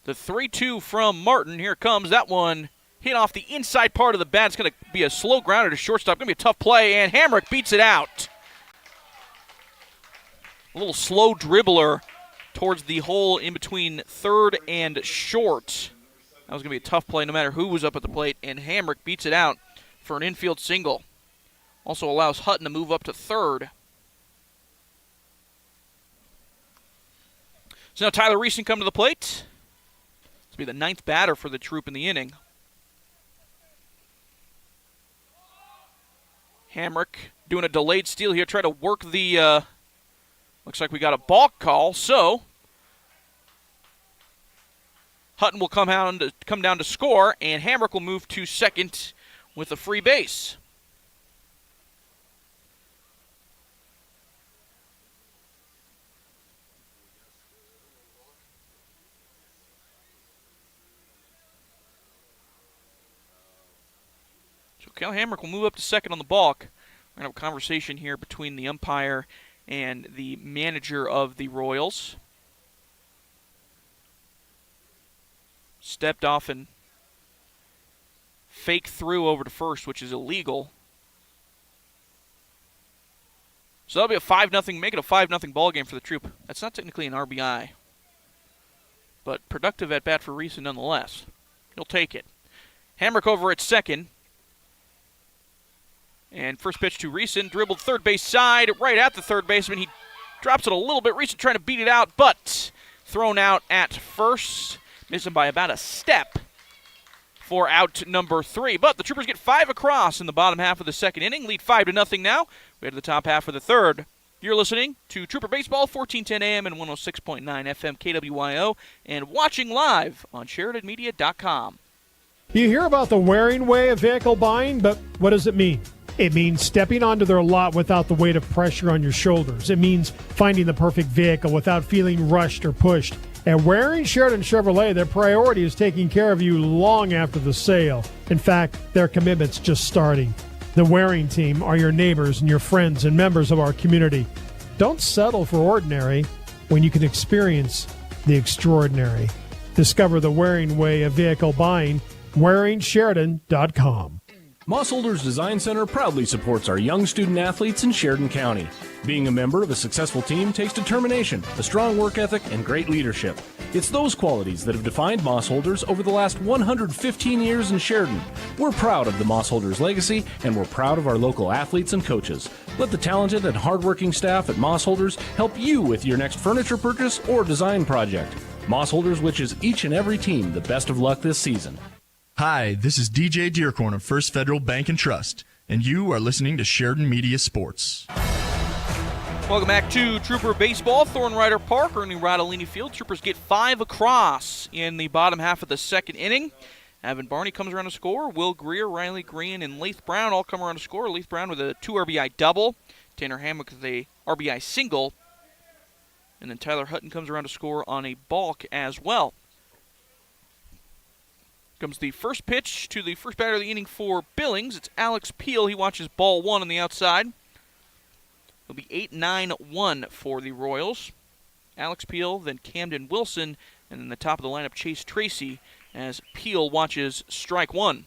The 3-2 from Martin. Here it comes. That one hit off the inside part of the bat. It's going to be a slow grounder to shortstop. Going to be a tough play, and Hamrick beats it out. A little slow dribbler towards the hole in between third and short. That was going to be a tough play no matter who was up at the plate, and Hamrick beats it out for an infield single. Also allows Hutton to move up to third. So now Tyler Reeson come to the plate. This will be the 9th batter for the Troop in the inning. Hamrick doing a delayed steal here, try to work the, looks like we got a balk call, so Hutton will come down to score, and Hamrick will move to second with a free base. So Cal Hamrick will move up to second on the balk. We're going to have a conversation here between the umpire and the manager of the Royals. Stepped off and fake through over to first, which is illegal. So that'll be a 5-0, make it a 5-0 ball game for the Troop. That's not technically an RBI, but productive at bat for Reese nonetheless. He'll take it. Hamrick over at second. And first pitch to Reeson, dribbled third base side, right at the third baseman. He drops it a little bit. Reeson trying to beat it out, but thrown out at first. Missing by about a step for out number 3. But the Troopers get 5 across in the bottom half of the second inning. Lead 5-0 now. We head to the top half of the third. You're listening to Trooper Baseball, 1410 AM and 106.9 FM KWYO, and watching live on SheridanMedia.com. You hear about the wearing way of vehicle buying, but what does it mean? It means stepping onto their lot without the weight of pressure on your shoulders. It means finding the perfect vehicle without feeling rushed or pushed. At Waring Sheridan Chevrolet, their priority is taking care of you long after the sale. In fact, their commitment's just starting. The Waring team are your neighbors and your friends and members of our community. Don't settle for ordinary when you can experience the extraordinary. Discover the Waring way of vehicle buying, WaringSheridan.com. Moss Holders Design Center proudly supports our young student athletes in Sheridan County. Being a member of a successful team takes determination, a strong work ethic, and great leadership. It's those qualities that have defined Moss Holders over the last 115 years in Sheridan. We're proud of the Moss Holders legacy, and we're proud of our local athletes and coaches. Let the talented and hardworking staff at Moss Holders help you with your next furniture purchase or design project. Moss Holders wishes each and every team the best of luck this season. Hi, this is DJ Dearcorn of First Federal Bank and Trust, and you are listening to Sheridan Media Sports. Welcome back to Trooper Baseball, Thornrider Park, Ernie Rodolini Field. Troopers get 5 across in the bottom half of the second inning. Evan Barney comes around to score. Will Greer, Riley Green, and Leith Brown all come around to score. Leith Brown with a 2 RBI double. Tanner Hammock with a RBI single. And then Tyler Hutton comes around to score on a balk as well. Comes the first pitch to the first batter of the inning for Billings. It's Alex Peel. He watches ball 1 on the outside. It'll be 8-9-1 for the Royals. Alex Peel, then Camden Wilson, and then the top of the lineup, Chase Tracy, as Peel watches strike 1.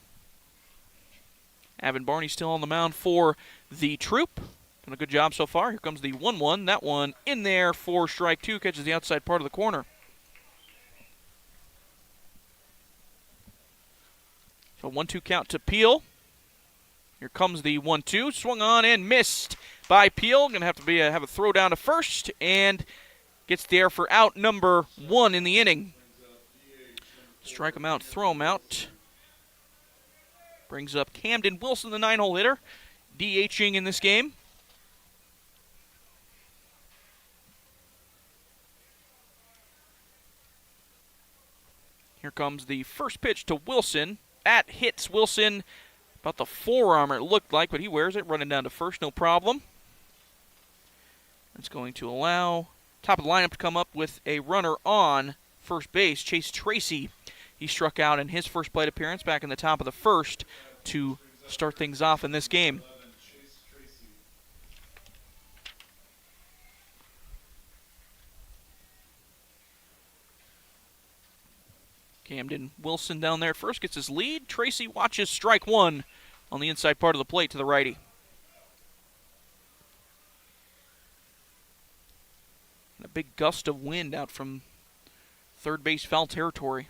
Evan Barney still on the mound for the Troop. Done a good job so far. Here comes the 1-1. That one in there for strike 2. Catches the outside part of the corner. So 1-2 count to Peel. Here comes the 1-2. Swung on and missed by Peel. Going to have to have a throw down to first, and gets there for out number 1 in the inning. Strike him out, throw him out. Brings up Camden Wilson, the 9-hole hitter, DHing in this game. Here comes the first pitch to Wilson. That hits Wilson about the forearm, it looked like, but he wears it, running down to first, no problem. That's going to allow top of the lineup to come up with a runner on first base. Chase Tracy, he struck out in his first plate appearance back in the top of the first to start things off in this game. Camden Wilson down there at first gets his lead. Tracy watches strike 1 on the inside part of the plate to the righty. And a big gust of wind out from third base foul territory.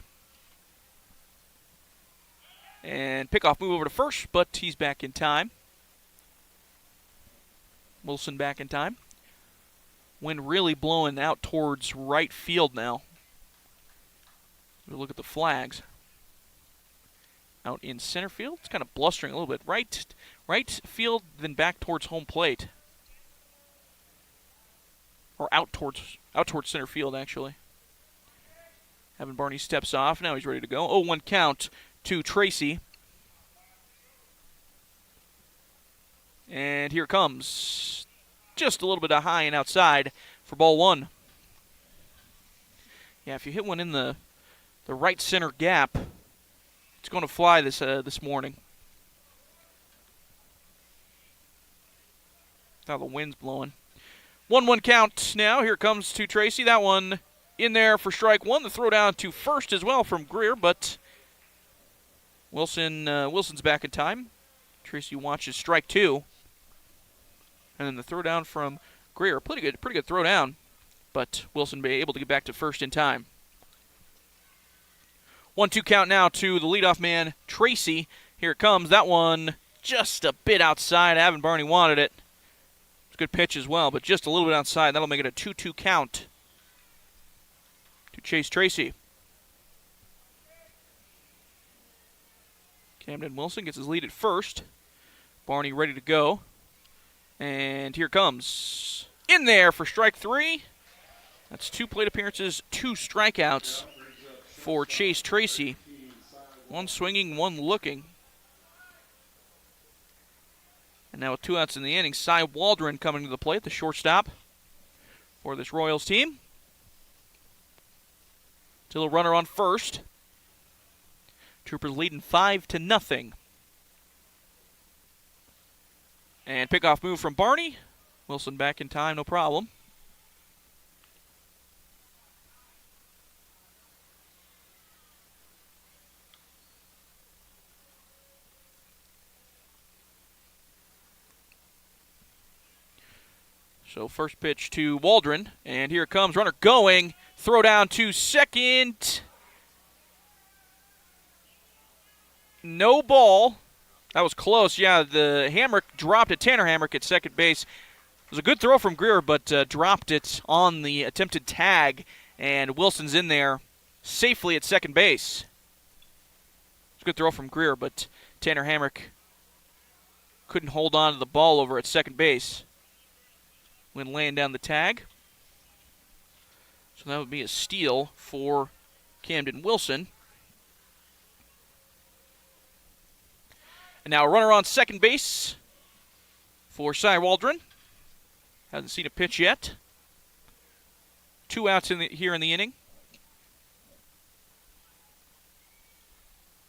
And pickoff move over to first, but he's back in time. Wilson back in time. Wind really blowing out towards right field now. We'll look at the flags. out in center field. It's kind of blustering a little bit. Right field, then back towards home plate. Or out towards center field, actually. Evan Barney steps off. Now he's ready to go. 0-1 count to Tracy. And here comes. Just a little bit high and outside for ball one. Yeah, if you hit one in the right center gap, it's going to fly this morning. Now the wind's blowing. 1-1 count now. Here comes to Tracy. That one in there for strike one. The throw down to first as well from Greer, but Wilson's back in time. Tracy watches strike two. And then the throw down from Greer. Pretty good throw down, but Wilson be able to get back to first in time. 1-2 count now to the leadoff man, Tracy. Here it comes. That one just a bit outside. Evan Barney wanted it. It's a good pitch as well, but just a little bit outside. That'll make it a 2-2 count to Chase Tracy. Camden Wilson gets his lead at first. Barney ready to go. And here comes. In there for strike three. That's 2 plate appearances, 2 strikeouts for Chase Tracy. 1 swinging, 1 looking. And now with 2 outs in the inning, Cy Waldron coming to the plate, the shortstop for this Royals team. Still a runner on first. Troopers leading 5-0. And pickoff move from Barney. Wilson back in time, no problem. So first pitch to Waldron, and here comes runner going. Throw down to second. No ball. That was close. Yeah, the Hamrick dropped it. Tanner Hamrick at second base. It was a good throw from Greer, but dropped it on the attempted tag, and Wilson's in there safely at second base. It's a good throw from Greer, but Tanner Hamrick couldn't hold on to the ball over at second base when laying down the tag. So that would be a steal for Camden Wilson. And now a runner on second base for Cy Waldron. Hasn't seen a pitch yet. 2 outs here in the inning.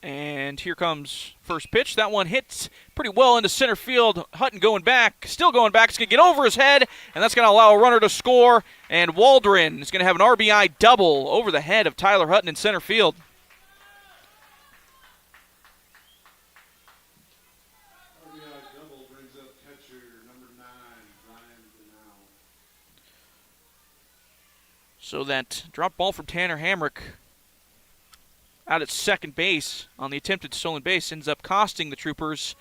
And here comes first pitch. That one hits pretty well into center field. Hutton going back, still going back. It's going to get over his head, and that's going to allow a runner to score. And Waldron is going to have an RBI double over the head of Tyler Hutton in center field. RBI double brings up catcher number 9, Ryan Denau. So that drop ball from Tanner Hamrick out at second base on the attempted stolen base ends up costing the Troopers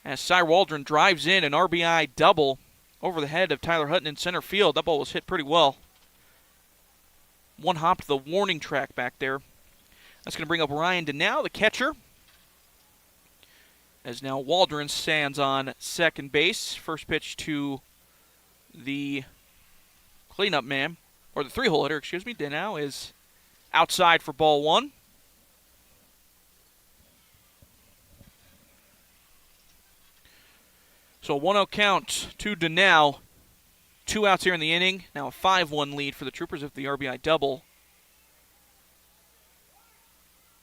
as Cy Waldron drives in an RBI double over the head of Tyler Hutton in center field. That ball was hit pretty well. One hop to the warning track back there. That's going to bring up Ryan Denau, the catcher, as now Waldron stands on second base. First pitch to the cleanup man, or the 3-hole hitter, excuse me. Denau is outside for ball one. So a 1-0 count to Denau. 2 outs here in the inning. Now a 5-1 lead for the Troopers if the RBI double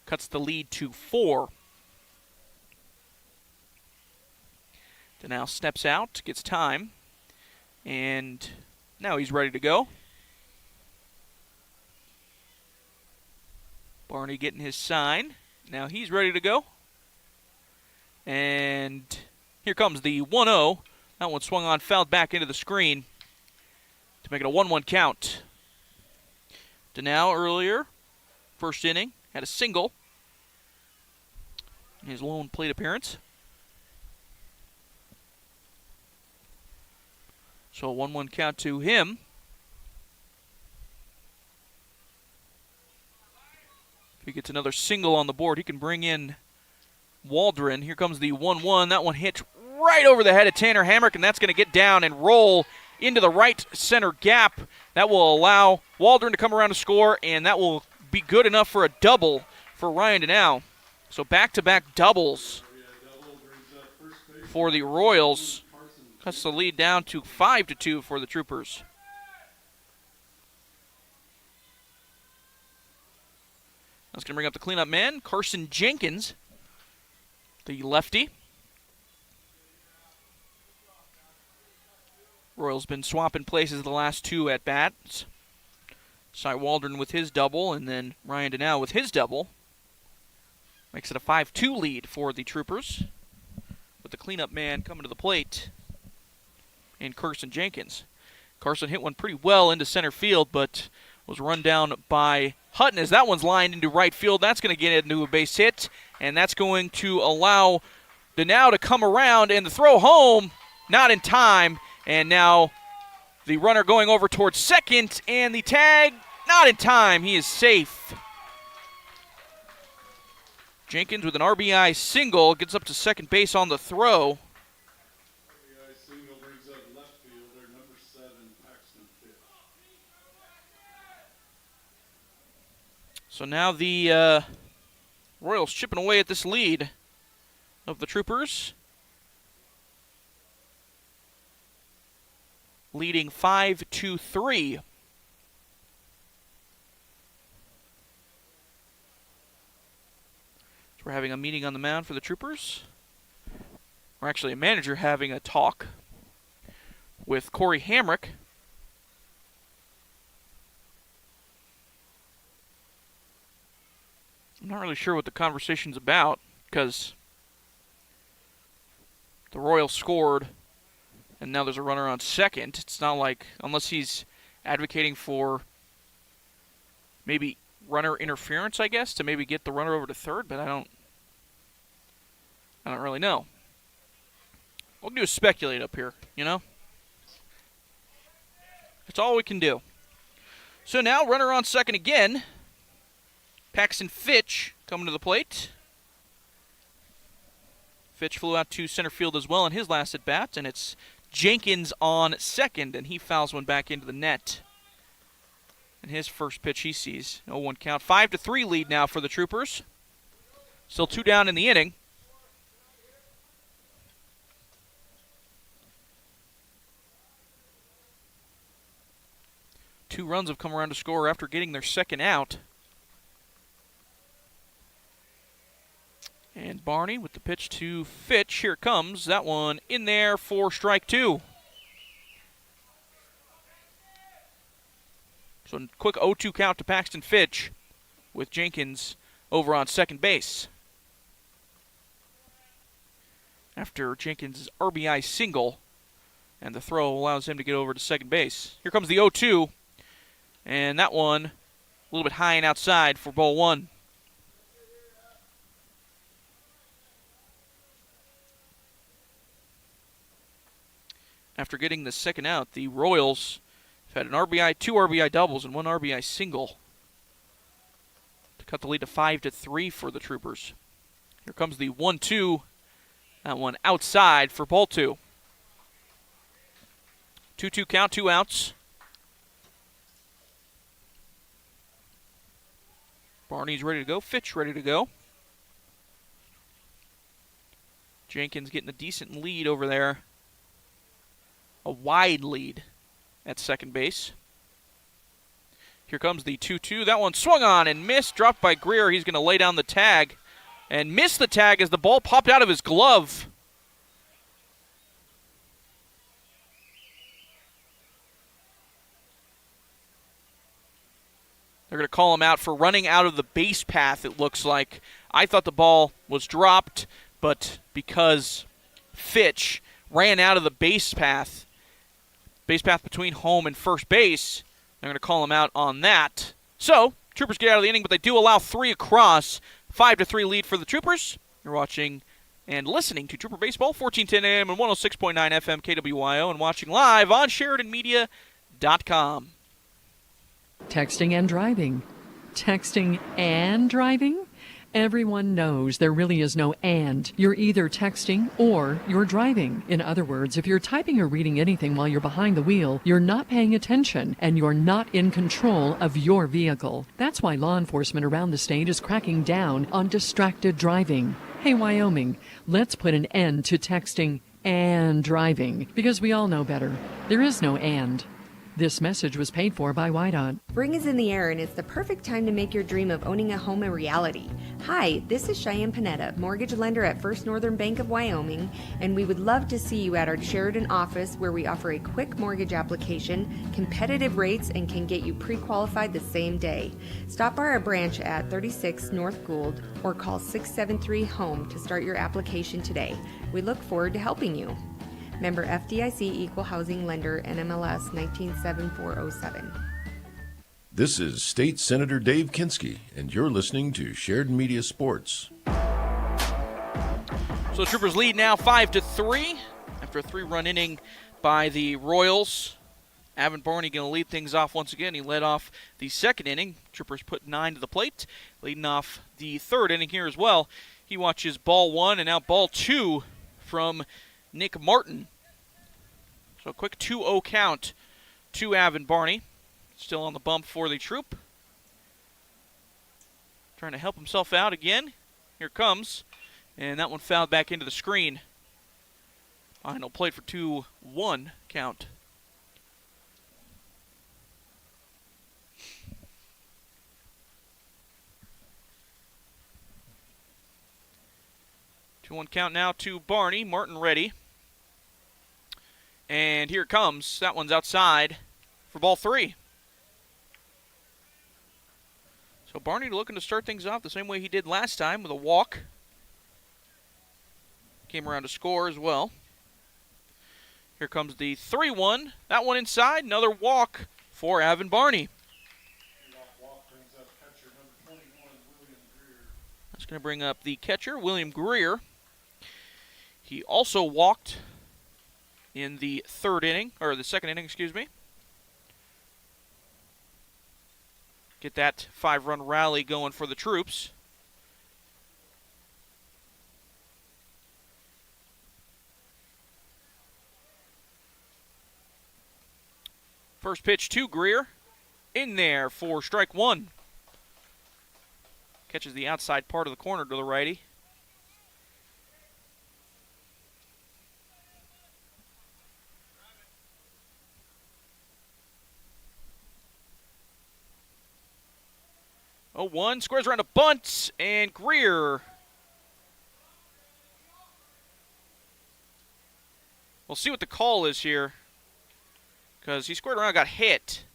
cuts the lead to 4. Denau steps out, gets time, and now he's ready to go. Barney getting his sign. Now he's ready to go. And here comes the 1-0. That one swung on, fouled back into the screen to make it a 1-1 count. Denau earlier, first inning, had a single in his lone plate appearance. So a 1-1 count to him. If he gets another single on the board, he can bring in Waldron. Here comes the 1-1. That one hit right over the head of Tanner Hamrick, and that's going to get down and roll into the right center gap. That will allow Waldron to come around to score, and that will be good enough for a double for Ryan Donow. So back-to-back doubles for the Royals. Cuts the lead down to 5-2 for the Troopers. That's going to bring up the cleanup man, Carson Jenkins, the lefty. Royals been swapping places the last two at-bats. Cy Waldron with his double, and then Ryan Donow with his double. Makes it a 5-2 lead for the Troopers, with the cleanup man coming to the plate in Carson Jenkins. Carson hit one pretty well into center field, but was run down by Hutton as that one's lined into right field. That's going to get into a base hit, and that's going to allow Donow to come around, and the throw home, not in time. And now the runner going over towards second, and the tag, not in time. He is safe. Jenkins with an RBI single gets up to second base on the throw. RBI single brings up left fielder, number 7, Paxton Fitch. So now the Royals chipping away at this lead of the Troopers. Leading 5-3. So we're having a meeting on the mound for the Troopers. Or actually a manager having a talk with Corey Hamrick. I'm not really sure what the conversation's about, because the Royals scored and now there's a runner on second. It's not like, unless he's advocating for maybe runner interference, I guess, to maybe get the runner over to third, but I don't really know. All we can do is speculate up here, you know? That's all we can do. So now, runner on second again. Paxton Fitch coming to the plate. Fitch flew out to center field as well in his last at-bat, and it's Jenkins on second, and he fouls one back into the net. And his first pitch he sees. 0-1 count. 5-3 lead now for the Troopers. Still 2 down in the inning. Two runs have come around to score after getting their second out. And Barney with the pitch to Fitch. Here it comes. That one in there for strike 2. So a quick 0-2 count to Paxton Fitch with Jenkins over on second base. After Jenkins' RBI single, and the throw allows him to get over to second base. Here comes the 0-2, and that one a little bit high and outside for ball 1. After getting the second out, the Royals have had an RBI, 2 RBI doubles, and 1 RBI single to cut the lead to 5-3 for the Troopers. Here comes the 1-2. That one outside for ball 2. 2-2 count, 2 outs. Barney's ready to go. Fitch ready to go. Jenkins getting a decent lead over there. A wide lead at second base. Here comes the 2-2. That one swung on and missed. Dropped by Greer. He's going to lay down the tag and miss the tag as the ball popped out of his glove. They're going to call him out for running out of the base path, it looks like. I thought the ball was dropped, but because Fitch ran out of the base path between home and first base, they're going to call him out on that. So, Troopers get out of the inning, but they do allow 3 across. 5-3 lead for the Troopers. You're watching and listening to Trooper Baseball, 1410 AM and 106.9 FM KWYO, and watching live on SheridanMedia.com. Texting and driving. Texting and driving? Everyone knows there really is no and. You're either texting or you're driving. In other words, if you're typing or reading anything while you're behind the wheel, you're not paying attention and you're not in control of your vehicle. That's why law enforcement around the state is cracking down on distracted driving. Hey, Wyoming, let's put an end to texting and driving because we all know better. There is no and. This message was paid for by YDOT. Spring is in the air and it's the perfect time to make your dream of owning a home a reality. Hi, this is Cheyenne Panetta, mortgage lender at First Northern Bank of Wyoming, and we would love to see you at our Sheridan office where we offer a quick mortgage application, competitive rates, and can get you pre-qualified the same day. Stop by our branch at 36 North Gould or call 673-HOME to start your application today. We look forward to helping you. Member FDIC Equal Housing Lender, NMLS 197407. This is State Senator Dave Kinski, and you're listening to Sheridan Media Sports. So the Troopers lead now 5-3 after a 3-run inning by the Royals. Avin Barney going to lead things off once again. He led off the second inning. Troopers put 9 to the plate, leading off the third inning here as well. He watches ball 1 and now ball 2 from Nick Martin. So a quick 2-0 count to Avin Barney. Still on the bump for the Troop. Trying to help himself out again. Here comes. And that one fouled back into the screen. Final plate for 2-1 count. Two-one count now to Barney. Martin ready. And here it comes. That one's outside for ball 3. So Barney looking to start things off the same way he did last time with a walk. Came around to score as well. Here comes the 3-1. That one inside. Another walk for Avin Barney. That's going to bring up the catcher, William Greer. He also walked in the second inning, excuse me. Get that 5-run rally going for the Troops. First pitch to Greer. In there for strike 1. Catches the outside part of the corner to the righty. Oh, 1 squares around a bunt, and Greer. We'll see what the call is here, because he squared around and got hit.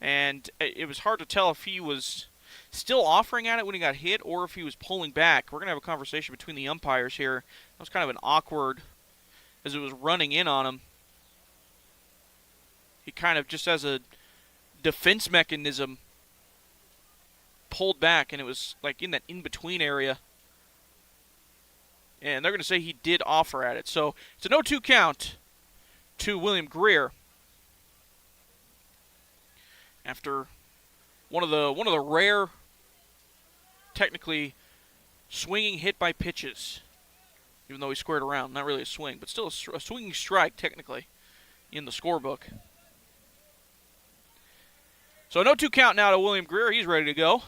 And it was hard to tell if he was still offering at it when he got hit or if he was pulling back. We're going to have a conversation between the umpires here. That was kind of an awkward, as it was running in on him. He kind of, just as a defense mechanism, pulled back, and it was like in that in-between area. And they're going to say he did offer at it. So it's an 0-2 count to William Greer. After one of the rare, technically, swinging hit by pitches, even though he squared around. Not really a swing, but still a swinging strike, technically, in the scorebook. So an 0-2 count now to William Greer. He's ready to go.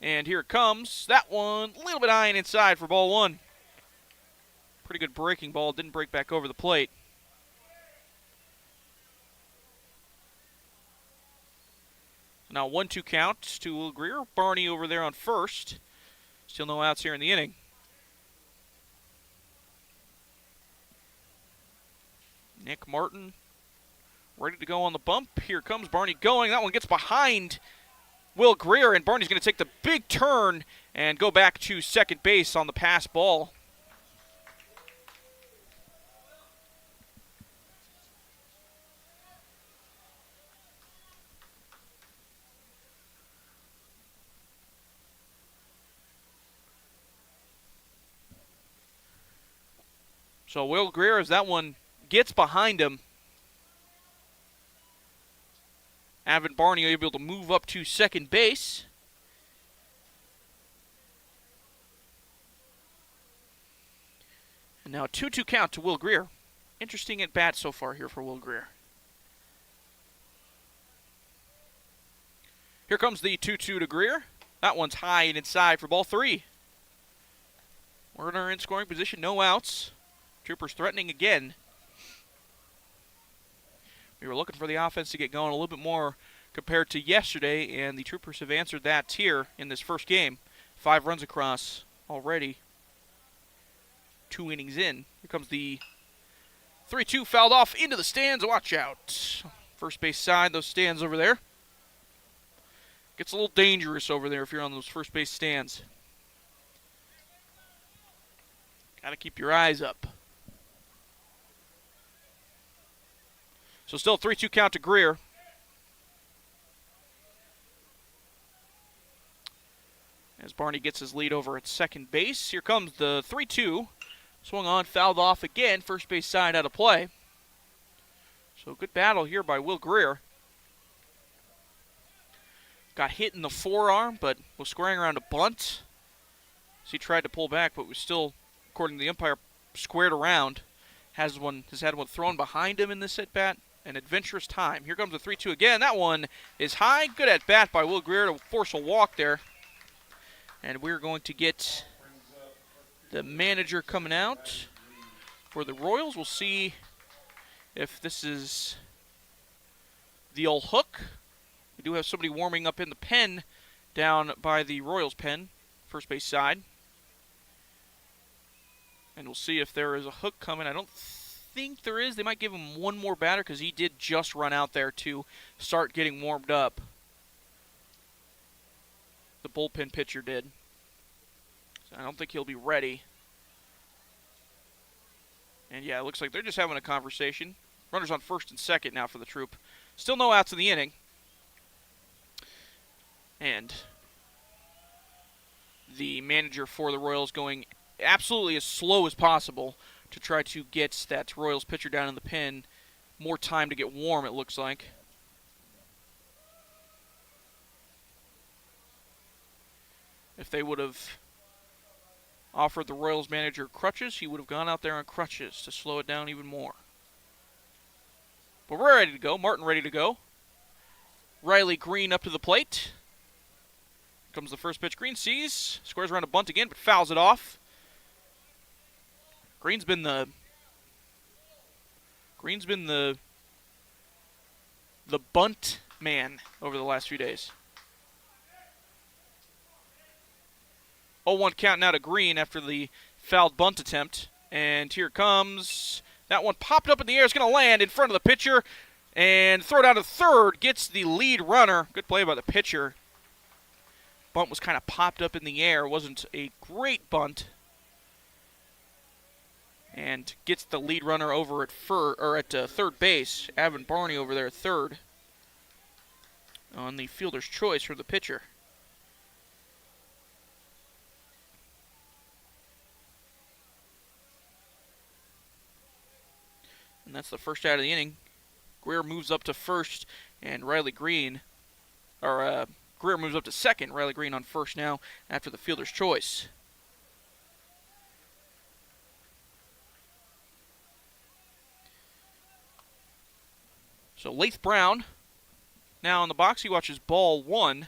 And here it comes. That one a little bit high and inside for ball 1. Pretty good breaking ball. Didn't break back over the plate. So now 1-2 count to Will Greer. Barney over there on first. Still no outs here in the inning. Nick Martin ready to go on the bump. Here comes Barney going. That one gets behind Will Greer, and Barney's going to take the big turn and go back to second base on the pass ball. So Will Greer, as that one gets behind him, Avin Barney able to move up to second base. And now a 2-2 count to Will Greer. Interesting at bat so far here for Will Greer. Here comes the 2-2 to Greer. That one's high and inside for ball 3. Werner in scoring position, no outs. Troopers threatening again. We were looking for the offense to get going a little bit more compared to yesterday, and the Troopers have answered that here in this first game. 5 runs across already. 2 innings in. Here comes the 3-2 fouled off into the stands. Watch out. First base side, those stands over there. Gets a little dangerous over there if you're on those first base stands. Got to keep your eyes up. So still 3-2 count to Greer. As Barney gets his lead over at second base. Here comes the 3-2. Swung on, fouled off again. First base side out of play. So good battle here by Will Greer. Got hit in the forearm, but was squaring around a bunt. So he tried to pull back, but was still, according to the umpire, squared around. Has had one thrown behind him in this at-bat. An adventurous time. Here comes the 3-2 again. That one is high. Good at-bat by Will Greer to force a walk there. And we're going to get the manager coming out for the Royals. We'll see if this is the old hook. We do have somebody warming up in the pen down by the Royals pen, first base side. And we'll see if there is a hook coming. I don't think there is. They might give him one more batter because he did just run out there to start getting warmed up. The bullpen pitcher did. So I don't think he'll be ready. And yeah, it looks like they're just having a conversation. Runners on first and second now for the Troop. Still no outs in the inning. And the manager for the Royals going absolutely as slow as possible to try to get that Royals pitcher down in the pen. More time to get warm, it looks like. If they would have offered the Royals manager crutches, he would have gone out there on crutches to slow it down even more. But we're ready to go. Martin ready to go. Riley Green up to the plate. Comes the first pitch. Green sees, squares around a bunt again, but fouls it off. Green's been the bunt man over the last few days. 0-1 count now to Green after the fouled bunt attempt. And here comes. That one popped up in the air. It's going to land in front of the pitcher. And throw down to third. Gets the lead runner. Good play by the pitcher. Bunt was kind of popped up in the air. It wasn't a great bunt. And gets the lead runner over at third base. Avin Barney over there at third. On the fielder's choice for the pitcher. And that's the first out of the inning. Greer moves up to first, and Greer moves up to second. Riley Green on first now after the fielder's choice. So Lath Brown now in the box. He watches ball 1.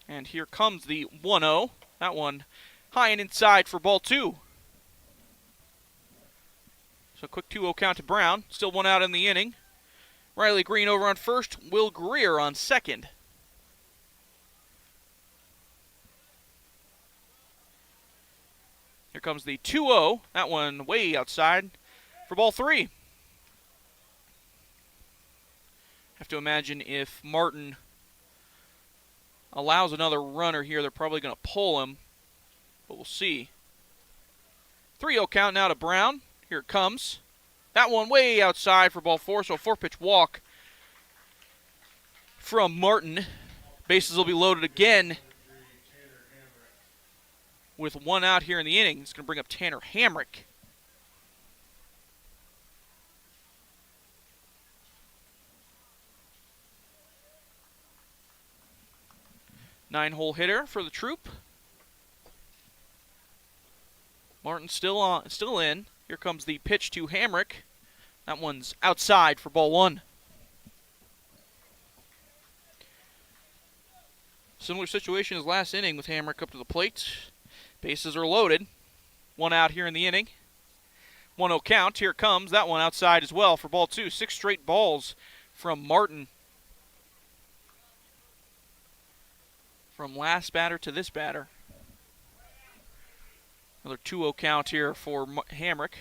And here comes the 1-0. That one high and inside for ball 2. So quick 2-0 count to Brown. Still 1 out in the inning. Riley Green over on first. Will Greer on second. Here comes the 2-0. That one way outside for ball 3. Have to imagine if Martin allows another runner here, they're probably going to pull him. But we'll see. 3-0 count now to Brown. Here it comes. That one way outside for ball 4, so a 4-pitch walk from Martin. Bases will be loaded again with 1 out here in the inning. It's going to bring up Tanner Hamrick. 9-hole hitter for the Troop. Martin still in. Here comes the pitch to Hamrick. That one's outside for ball 1. Similar situation as last inning with Hamrick up to the plate. Bases are loaded. 1 out here in the inning. 1-0 count. Here comes that one outside as well for ball 2. 6 straight balls from Martin. From last batter to this batter. Another 2-0 count here for Hamrick.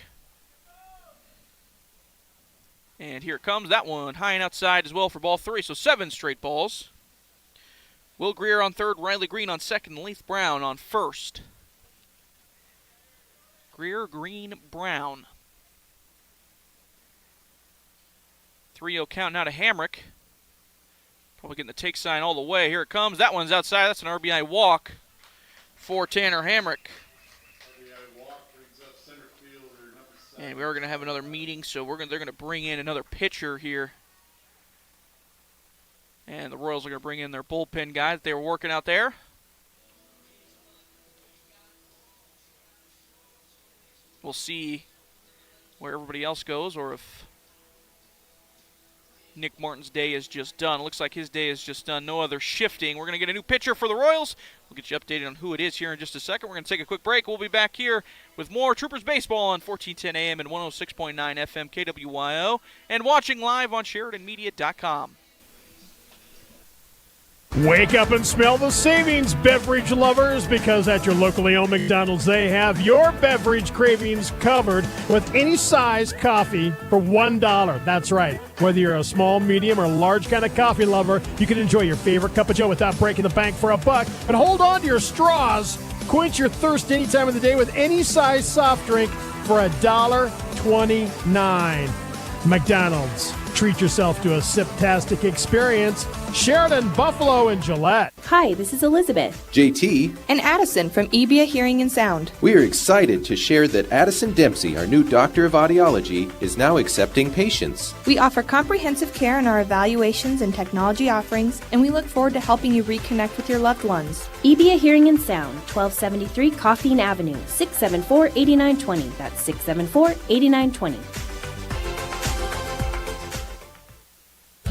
And here comes that one high and outside as well for ball 3. So 7 straight balls. Will Greer on third, Riley Green on second, Leith Brown on first. Greer, Green, Brown. 3-0 count now to Hamrick. Probably getting the take sign all the way. Here it comes. That one's outside. That's an RBI walk for Tanner Hamrick. And we are going to have another meeting, so they're going to bring in another pitcher here. And the Royals are going to bring in their bullpen guys they were working out there. We'll see where everybody else goes, or if Nick Martin's day is just done. It looks like his day is just done. No other shifting. We're going to get a new pitcher for the Royals. We'll get you updated on who it is here in just a second. We're going to take a quick break. We'll be back here with more Troopers Baseball on 1410 AM and 106.9 FM KWYO and watching live on SheridanMedia.com. Wake up and smell the savings, beverage lovers, because at your locally owned McDonald's, they have your beverage cravings covered with any size coffee for $1. That's right. Whether you're a small, medium, or large kind of coffee lover, you can enjoy your favorite cup of joe without breaking the bank for $1. And hold on to your straws. Quench your thirst any time of the day with any size soft drink for $1.29. McDonald's. Treat yourself to a sip-tastic experience. Sheridan, Buffalo, and Gillette. Hi, this is Elizabeth. JT. And Addison from EBIA Hearing and Sound. We are excited to share that Addison Dempsey, our new doctor of audiology, is now accepting patients. We offer comprehensive care in our evaluations and technology offerings, and we look forward to helping you reconnect with your loved ones. EBIA Hearing and Sound, 1273 Coffeen Avenue, 674-8920. That's 674-8920.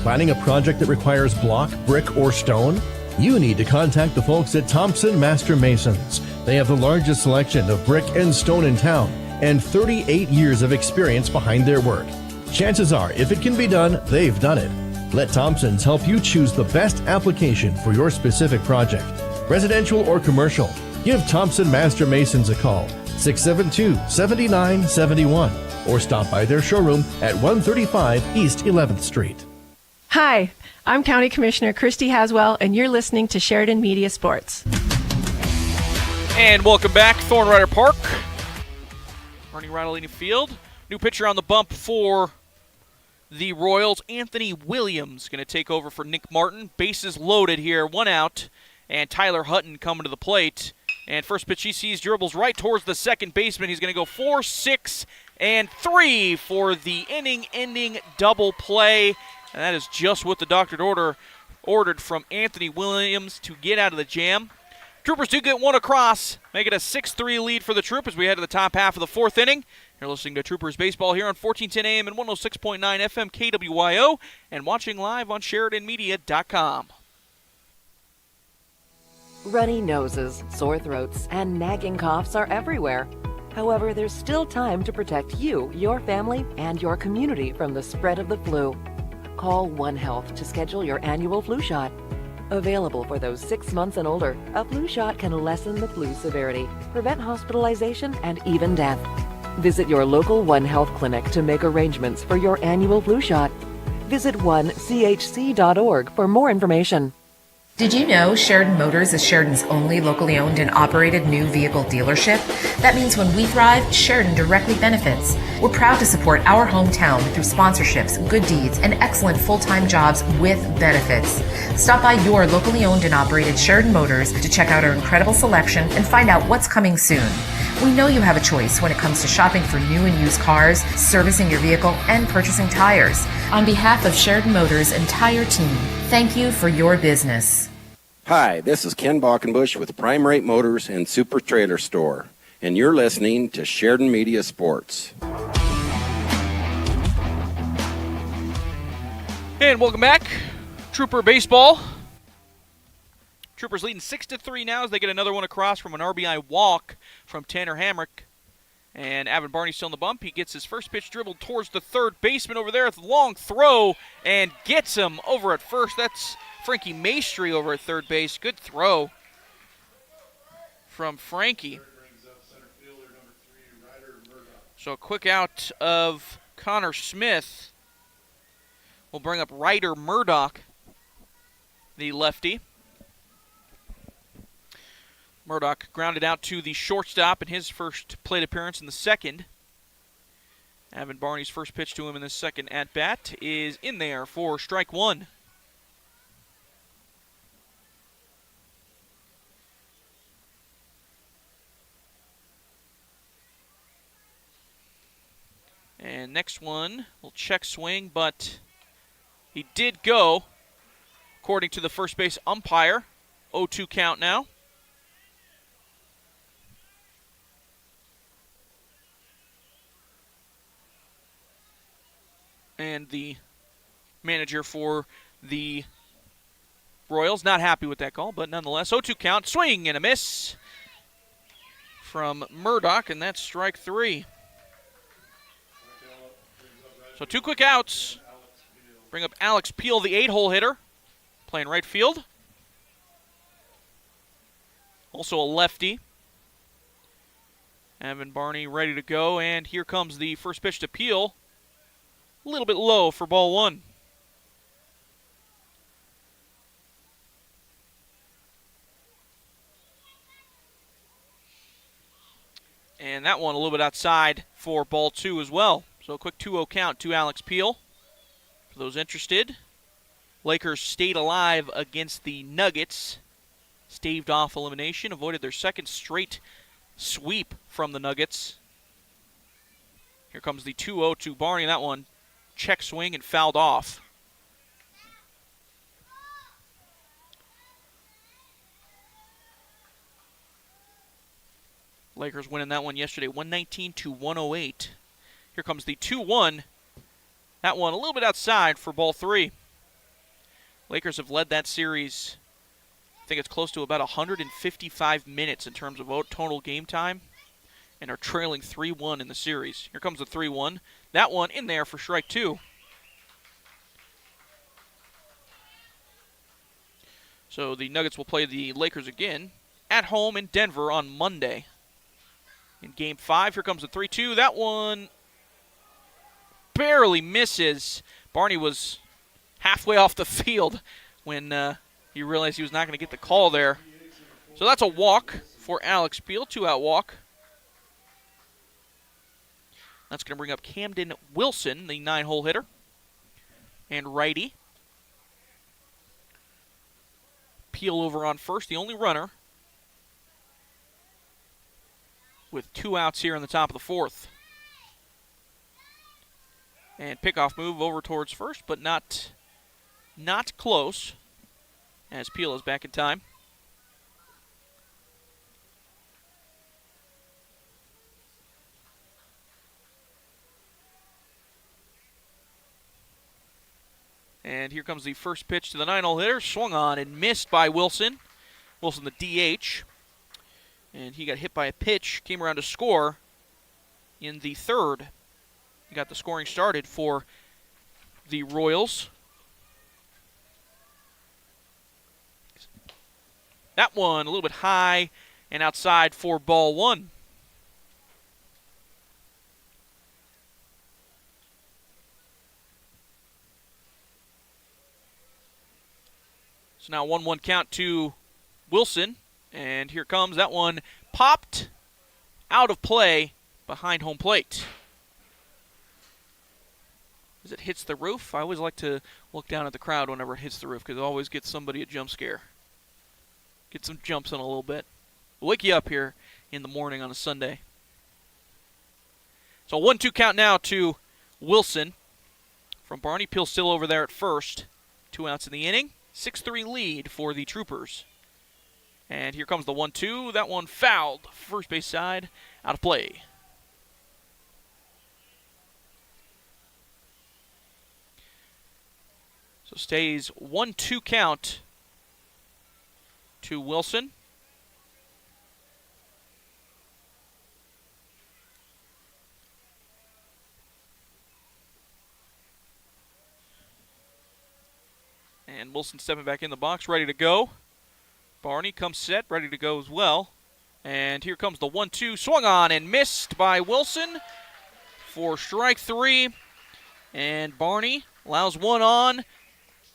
Planning a project that requires block, brick, or stone? You need to contact the folks at Thompson Master Masons. They have the largest selection of brick and stone in town and 38 years of experience behind their work. Chances are, if it can be done, they've done it. Let Thompson's help you choose the best application for your specific project, residential or commercial. Give Thompson Master Masons a call, 672-7971, or stop by their showroom at 135 East 11th Street. Hi, I'm County Commissioner Christy Haswell, and you're listening to Sheridan Media Sports. And welcome back, Thornrider Park. Running Radolini Field. New pitcher on the bump for the Royals, Anthony Williams, going to take over for Nick Martin. Bases loaded here, 1 out, and Tyler Hutton coming to the plate. And first pitch he sees dribbles right towards the second baseman. He's going to go 4, 6, and 3 for the inning-ending double play. And that is just what the doctor ordered from Anthony Williams to get out of the jam. Troopers do get 1 across, make it a 6-3 lead for the Troop as we head to the top half of the 4th inning. You're listening to Troopers Baseball here on 1410 AM and 106.9 FM KWYO and watching live on SheridanMedia.com. Runny noses, sore throats, and nagging coughs are everywhere. However, there's still time to protect you, your family, and your community from the spread of the flu. Call One Health to schedule your annual flu shot. Available for those 6 months and older, a flu shot can lessen the flu severity, prevent hospitalization, and even death. Visit your local One Health clinic to make arrangements for your annual flu shot. Visit onechc.org for more information. Did you know Sheridan Motors is Sheridan's only locally owned and operated new vehicle dealership? That means when we thrive, Sheridan directly benefits. We're proud to support our hometown through sponsorships, good deeds, and excellent full-time jobs with benefits. Stop by your locally owned and operated Sheridan Motors to check out our incredible selection and find out what's coming soon. We know you have a choice when it comes to shopping for new and used cars, servicing your vehicle, and purchasing tires. On behalf of Sheridan Motors' entire team, thank you for your business. Hi, this is Ken Balkenbush with Prime Rate Motors and Super Trailer Store, and you're listening to Sheridan Media Sports. And welcome back. Trooper baseball. Troopers leading 6-3 now as they get another one across from an RBI walk from Tanner Hamrick. And Avin Barney still in the bump. He gets his first pitch dribbled towards the third baseman over there with a long throw and gets him over at first. That's Frankie Maestri over at third base. Good throw from Frankie. So a quick out of Connor Smith will bring up Ryder Murdoch, the lefty. Murdoch grounded out to the shortstop in his first plate appearance in the second. Avin Barney's first pitch to him in the second at-bat is in there for strike one. And next one, will check swing, but he did go, according to the first base umpire. 0-2 count now. And the manager for the Royals not happy with that call, but nonetheless, 0-2 count, swing and a miss from Murdoch, and that's strike three. So two quick outs. Bring up Alex Peel, the 8-hole hitter, playing right field. Also a lefty. Avin Barney ready to go, and here comes the first pitch to Peel. A little bit low for ball one. And that one a little bit outside for ball two as well. So a quick 2-0 count to Alex Peel. For those interested, Lakers stayed alive against the Nuggets. Staved off elimination, avoided their second straight sweep from the Nuggets. Here comes the 2-0 to Barney, and that one check swing and fouled off. Lakers winning that one yesterday, 119-108. Here comes the 2-1. That one a little bit outside for ball three. Lakers have led that series, I think it's close to about 155 minutes in terms of total game time, and are trailing 3-1 in the series. Here comes the 3-1. That one in there for strike two. So the Nuggets will play the Lakers again at home in Denver on Monday. In Game 5, here comes the 3-2. That one barely misses. Barney was halfway off the field when he realized he was not going to get the call there. So that's a walk for Alex Peel, 2-out walk. That's going to bring up Camden Wilson, the 9-hole hitter, and righty. Peel over on first, the only runner, with 2 outs here in the top of the fourth. And pickoff move over towards first, but not close, as Peel is back in time. And here comes the first pitch to the 9-hole hitter. Swung on and missed by Wilson. Wilson, the DH. And he got hit by a pitch, came around to score in the third. He got the scoring started for the Royals. That one a little bit high and outside for ball one. So now 1-1 count to Wilson. And here comes that one, popped out of play behind home plate. As it hits the roof, I always like to look down at the crowd whenever it hits the roof because it always gets somebody a jump scare. Get some jumps in a little bit. We'll wake you up here in the morning on a Sunday. So 1-2 count now to Wilson from Barney. Peel still over there at first. 2 outs in the inning. 6-3 lead for the Troopers. And here comes the 1-2. That one fouled. First base side, out of play. So stays 1-2 count to Wilson. And Wilson stepping back in the box, ready to go. Barney comes set, ready to go as well. And here comes the 1-2. Swung on and missed by Wilson for strike 3. And Barney allows one on.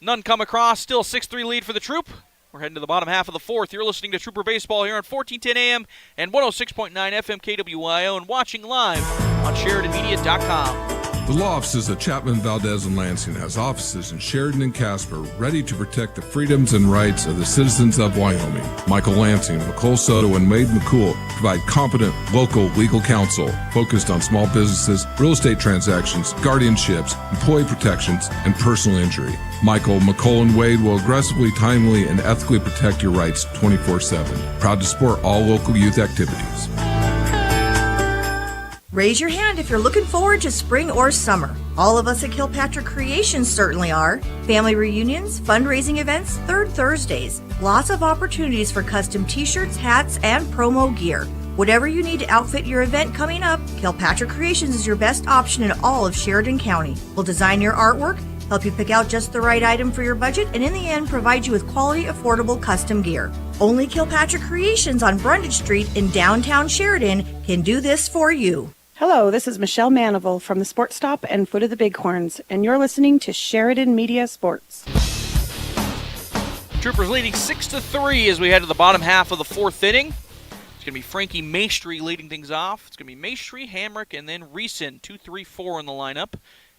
None come across. Still 6-3 lead for the Troop. We're heading to the bottom half of the fourth. You're listening to Trooper Baseball here on 1410 AM and 106.9 FM KWYO and watching live on SheridanMedia.com. The law offices of Chapman, Valdez, and Lansing has offices in Sheridan and Casper ready to protect the freedoms and rights of the citizens of Wyoming. Michael Lansing, Nicole Soto, and Wade McCool provide competent local legal counsel focused on small businesses, real estate transactions, guardianships, employee protections, and personal injury. Michael, McColl, and Wade will aggressively, timely, and ethically protect your rights 24/7. Proud to support all local youth activities. Raise your hand if you're looking forward to spring or summer. All of us at Kilpatrick Creations certainly are. Family reunions, fundraising events, third Thursdays. Lots of opportunities for custom t-shirts, hats, and promo gear. Whatever you need to outfit your event coming up, Kilpatrick Creations is your best option in all of Sheridan County. We'll design your artwork, help you pick out just the right item for your budget, and in the end, provide you with quality, affordable custom gear. Only Kilpatrick Creations on Brundage Street in downtown Sheridan can do this for you. Hello, this is Michelle Manival from the Sports Stop and Foot of the Bighorns, and you're listening to Sheridan Media Sports. Troopers leading 6-3 as we head to the bottom half of the fourth inning. It's going to be Frankie Maestri leading things off. It's going to be Maestri, Hamrick, and then Reeson, 2-3-4 in the lineup.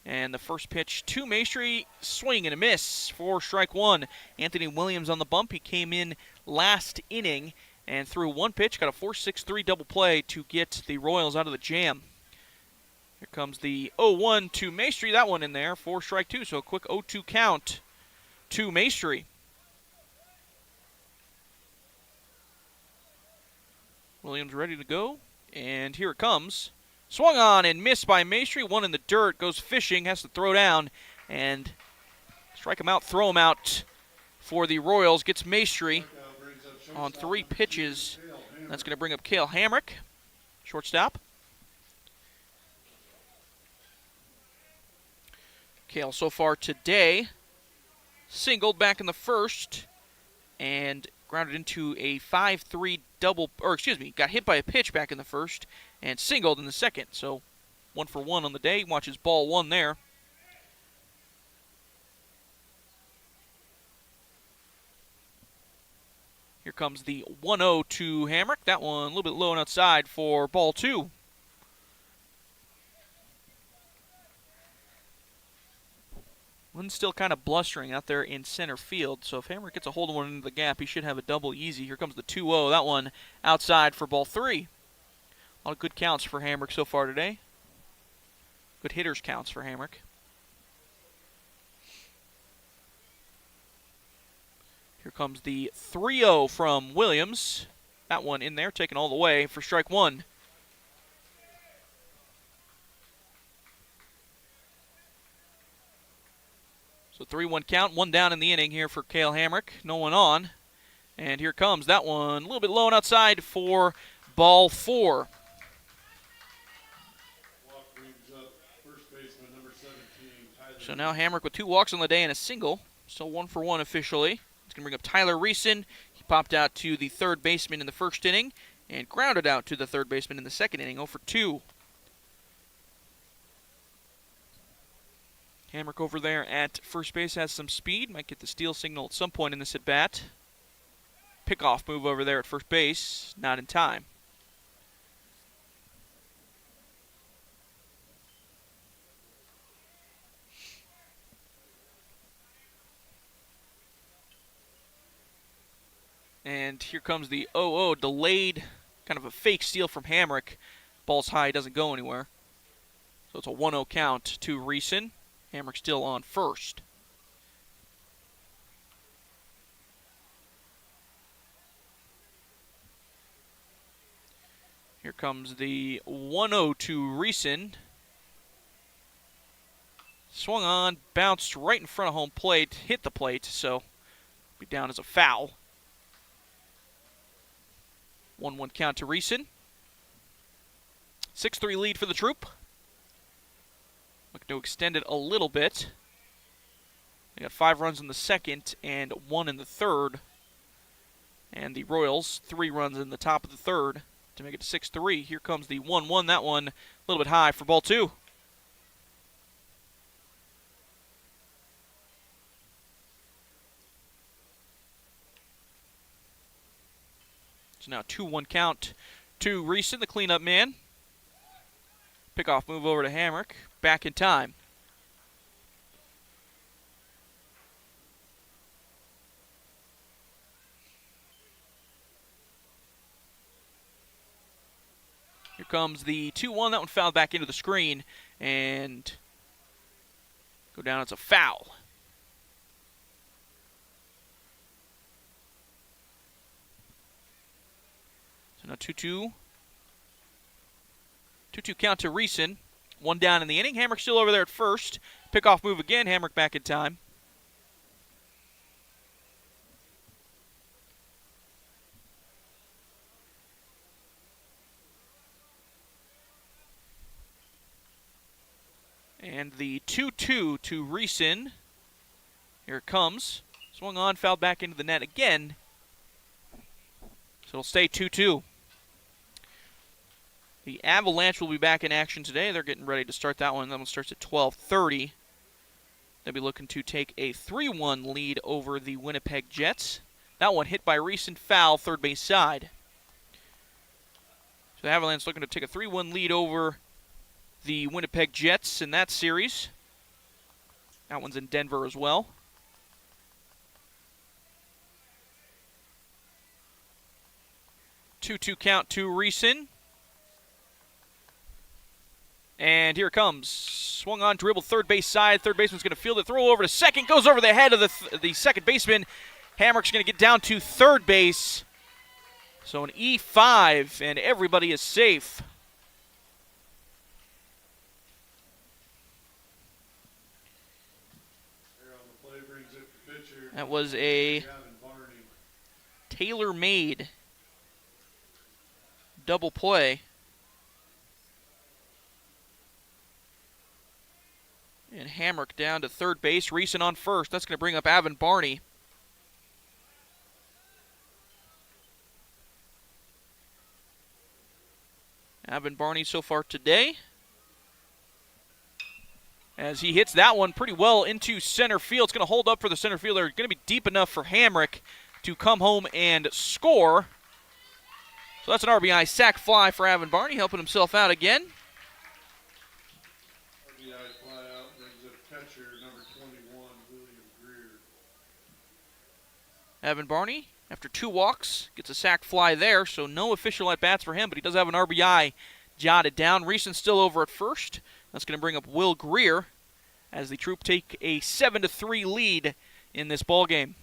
And the first pitch to Maestri, swing and a miss for strike one. Anthony Williams on the bump. He came in last inning and threw one pitch, got a 4-6-3 double play to get the Royals out of the jam. Here comes the 0-1 to Maestri. That one in there for strike two, so a quick 0-2 count to Maestri. Williams ready to go, and here it comes. Swung on and missed by Maestri. One in the dirt, goes fishing, has to throw down, and strike him out, throw him out for the Royals. Gets Maestri on 3 pitches. That's going to bring up Cale Hamrick, shortstop. Cale so far today singled back in the first and grounded into a 5-3 double, got hit by a pitch back in the first and singled in the second. So 1 for 1 on the day. Watches ball 1 there. Here comes the 1-0 to Hamrick. That one a little bit low and outside for ball 2. Wind's still kind of blustering out there in center field, so if Hamrick gets a hold of one into the gap, he should have a double easy. Here comes the 2-0. That one outside for ball 3. A lot of good counts for Hamrick so far today. Good hitters counts for Hamrick. Here comes the 3-0 from Williams. That one in there, taken all the way for strike one. So 3-1 count, 1 down in the inning here for Cale Hamrick. No one on. And here comes that one, a little bit low and outside for ball 4. So now Hamrick with 2 walks on the day and a single. So 1 for 1 officially. It's going to bring up Tyler Reeson. He popped out to the third baseman in the first inning and grounded out to the third baseman in the second inning, 0 for 2. Hamrick over there at first base has some speed. Might get the steal signal at some point in this at-bat. Pickoff move over there at first base. Not in time. And here comes the 0-0 delayed, kind of a fake steal from Hamrick. Ball's high, doesn't go anywhere. So it's a 1-0 count to Reeson. Hamrick still on first. Here comes the 1-0 to Reeson. Swung on, bounced right in front of home plate, hit the plate, so be down as a foul. 1-1 count to Reeson. 6-3 lead for the Troop. Looking to extend it a little bit. They got 5 runs in the second and 1 in the third. And the Royals, 3 runs in the top of the third to make it 6-3. Here comes the 1-1. That one a little bit high for ball 2. So now 2-1 count to Reeson, the cleanup man. Pickoff move over to Hamrick. Back in time. Here comes the 2-1. That one fouled back into the screen and go down as a foul. So now 2-2. 2-2 count to Reeson. 1 down in the inning. Hamrick still over there at first. Pickoff move again. Hamrick back in time. And the 2-2 to Reeson. Here it comes. Swung on, fouled back into the net again. So it'll stay 2-2. The Avalanche will be back in action today. They're getting ready to start that one. That one starts at 12:30. They'll be looking to take a 3-1 lead over the Winnipeg Jets. That one hit by Reeson, foul, third base side. So the Avalanche looking to take a 3-1 lead over the Winnipeg Jets in that series. That one's in Denver as well. Two count to Reeson. And here it comes. Swung on, dribble, third base side. Third baseman's going to field it. Throw over to second. Goes over the head of the second baseman. Hamrick's going to get down to third base. So an E5, and everybody is safe. That was a tailor-made double play. And Hamrick down to third base. Reeson on first. That's going to bring up Avon Barney. Avon Barney so far today, as he hits that one pretty well into center field. It's going to hold up for the center fielder. Going to be deep enough for Hamrick to come home and score. So that's an RBI sac fly for Avon Barney, helping himself out again. RBI fly out brings up catcher number 21, William Greer. Avon Barney, after 2 walks, gets a sac fly there, so no official at-bats for him, but he does have an RBI jotted down. Reeson's still over at first. That's going to bring up Will Greer as the Troop take a 7-3 lead in this ballgame.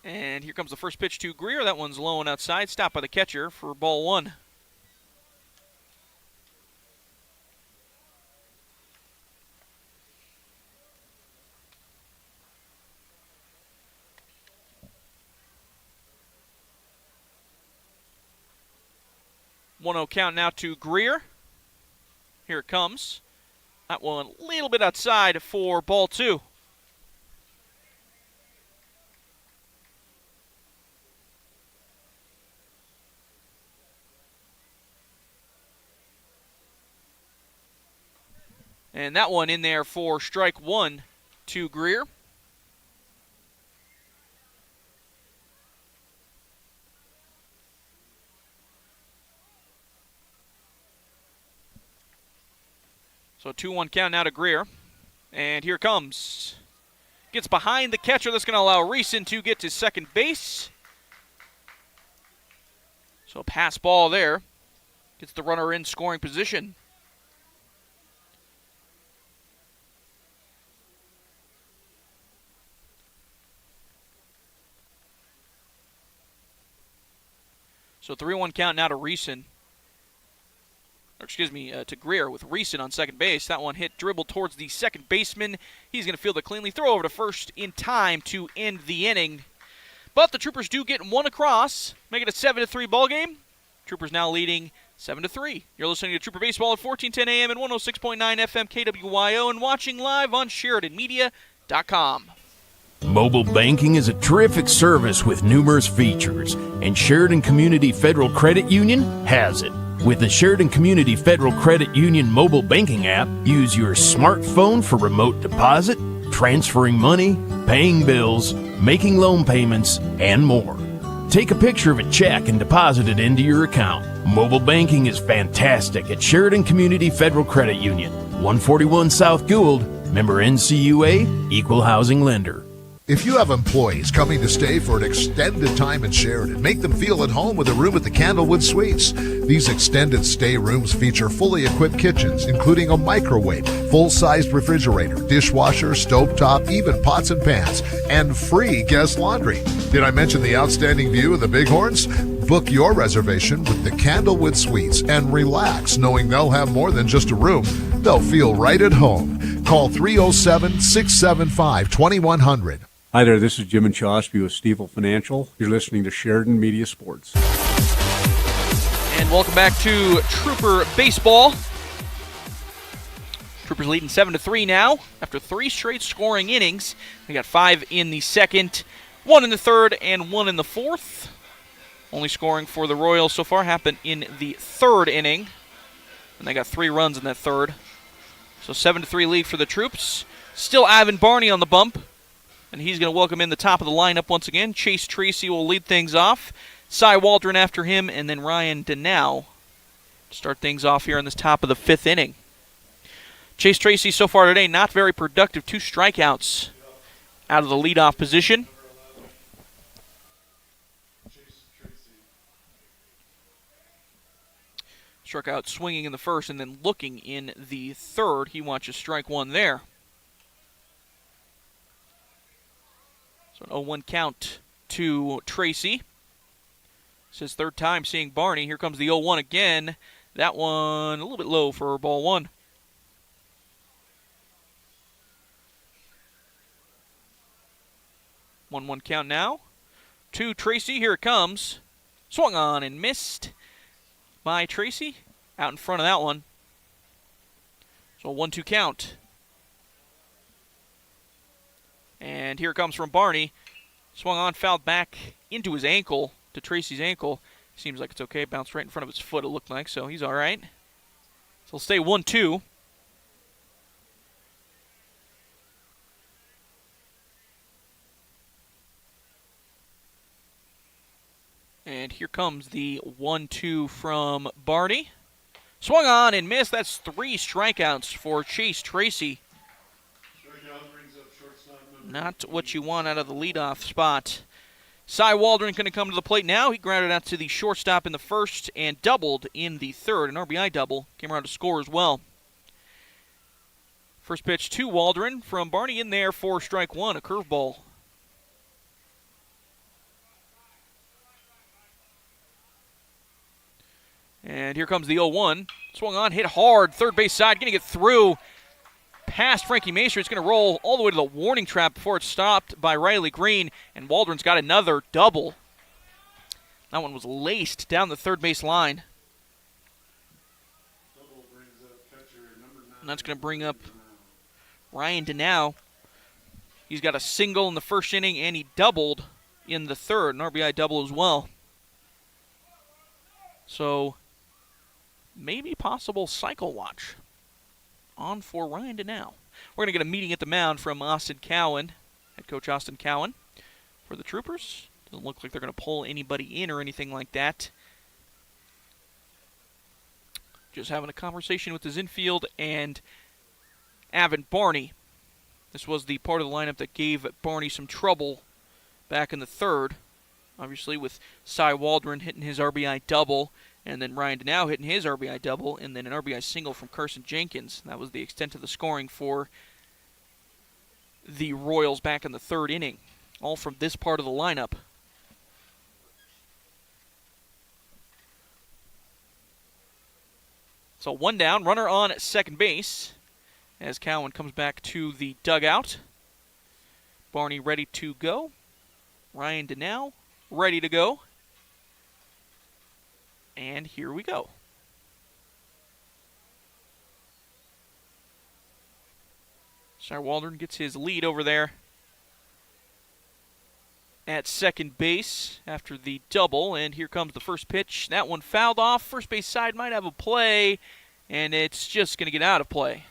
And here comes the first pitch to Greer. That one's low and outside, stopped by the catcher for ball 1. One-0 count now to Greer. Here it comes. That one a little bit outside for ball 2. And that one in there for strike 1 to Greer. So 2-1 count now to Greer. And here comes. Gets behind the catcher. That's going to allow Reeson to get to second base. So pass ball there. Gets the runner in scoring position. So 3-1 count now to Reeson. To Greer with Reeson on second base. That one hit dribbled towards the second baseman. He's going to field it cleanly, throw over to first in time to end the inning. But the Troopers do get one across, make it a 7-3 ball game. Troopers now leading 7-3. You're listening to Trooper Baseball at 1410 AM and 106.9 FM KWYO and watching live on SheridanMedia.com. Mobile banking is a terrific service with numerous features, and Sheridan Community Federal Credit Union has it. With the Sheridan Community Federal Credit Union mobile banking app, use your smartphone for remote deposit, transferring money, paying bills, making loan payments, and more. Take a picture of a check and deposit it into your account. Mobile banking is fantastic at Sheridan Community Federal Credit Union, 141 South Gould, member NCUA, equal housing lender. If you have employees coming to stay for an extended time in Sheridan, make them feel at home with a room at the Candlewood Suites. These extended stay rooms feature fully equipped kitchens, including a microwave, full-sized refrigerator, dishwasher, stovetop, even pots and pans, and free guest laundry. Did I mention the outstanding view of the Bighorns? Book your reservation with the Candlewood Suites and relax knowing they'll have more than just a room. They'll feel right at home. Call 307-675-2100. Hi there, this is Jim and Chosby with Stiefel Financial. You're listening to Sheridan Media Sports. And welcome back to Trooper Baseball. Troopers leading 7-3 now after 3 straight scoring innings. We got 5 in the second, 1 in the third, and 1 in the fourth. Only scoring for the Royals so far happened in the third inning. And they got 3 runs in that third. So 7-3 lead for the Troops. Still Ivan Barney on the bump. And he's going to welcome in the top of the lineup once again. Chase Tracy will lead things off. Cy Waldron after him, and then Ryan Denow to start things off here in this top of the 5th inning. Chase Tracy so far today not very productive. 2 strikeouts out of the leadoff position. Struck out swinging in the first and then looking in the third. He watches strike 1 there. So an 0-1 count to Tracy. It's his third time seeing Barney. Here comes the 0-1 again. That one a little bit low for ball 1. 1-1 count now to Tracy. Here it comes. Swung on and missed by Tracy. Out in front of that one. So a 1-2 count. And here it comes from Barney. Swung on, fouled back into his ankle, to Tracy's ankle. Seems like it's okay. Bounced right in front of his foot, it looked like, so he's all right. So he'll stay 1-2. And here comes the 1-2 from Barney. Swung on and missed. That's 3 strikeouts for Chase Tracy. Not what you want out of the leadoff spot. Cy Waldron going to come to the plate now. He grounded out to the shortstop in the first and doubled in the third. An RBI double. Came around to score as well. First pitch to Waldron from Barney in there for strike 1, a curveball. And here comes the 0-1. Swung on, hit hard, third base side, going to get through. Past Frankie Maester. It's going to roll all the way to the warning trap before it's stopped by Riley Green, and Waldron's got another double. That one was laced down the third base line. And that's going to bring up Ryan Denow. He's got a single in the first inning, and he doubled in the third, an RBI double as well. So maybe possible cycle watch on for Ryan Denow. We're going to get a meeting at the mound from Austin Cowan, head coach Austin Cowan, for the Troopers. Doesn't look like they're going to pull anybody in or anything like that. Just having a conversation with his infield and Avon Barney. This was the part of the lineup that gave Barney some trouble back in the third. Obviously with Cy Waldron hitting his RBI double, and then Ryan Denow hitting his RBI double, and then an RBI single from Carson Jenkins. That was the extent of the scoring for the Royals back in the third inning. All from this part of the lineup. So 1 down, runner on second base as Cowan comes back to the dugout. Barney ready to go. Ryan Denow ready to go. And here we go. Cy Waldron gets his lead over there at second base after the double, and here comes the first pitch. That one fouled off. First base side might have a play, and it's just going to get out of play.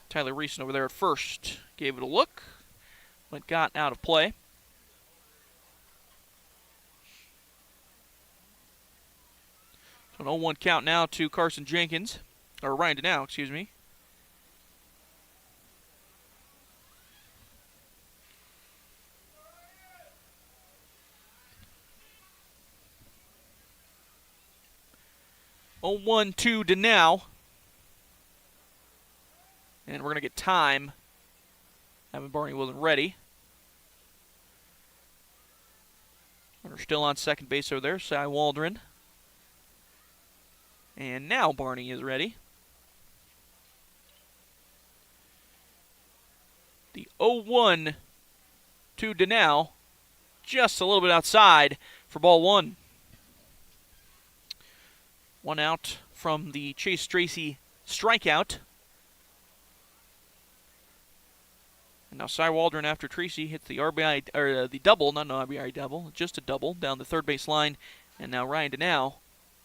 Tyler Reeson over there at first gave it a look, but got out of play. So an 0-1 count now to Carson Jenkins, or Ryan Denow, excuse me. Oh, 1 to Denow. And we're going to get time. Having Barney wasn't ready. Runner still on second base over there, Cy Waldron. And now Barney is ready. The 0-1 to Denow. Just a little bit outside for ball one. 1 out from the Chase Tracy strikeout. And now Cy Waldron after Tracy hits the RBI, or the double, not an RBI double, just a double down the third base line. And now Ryan Denow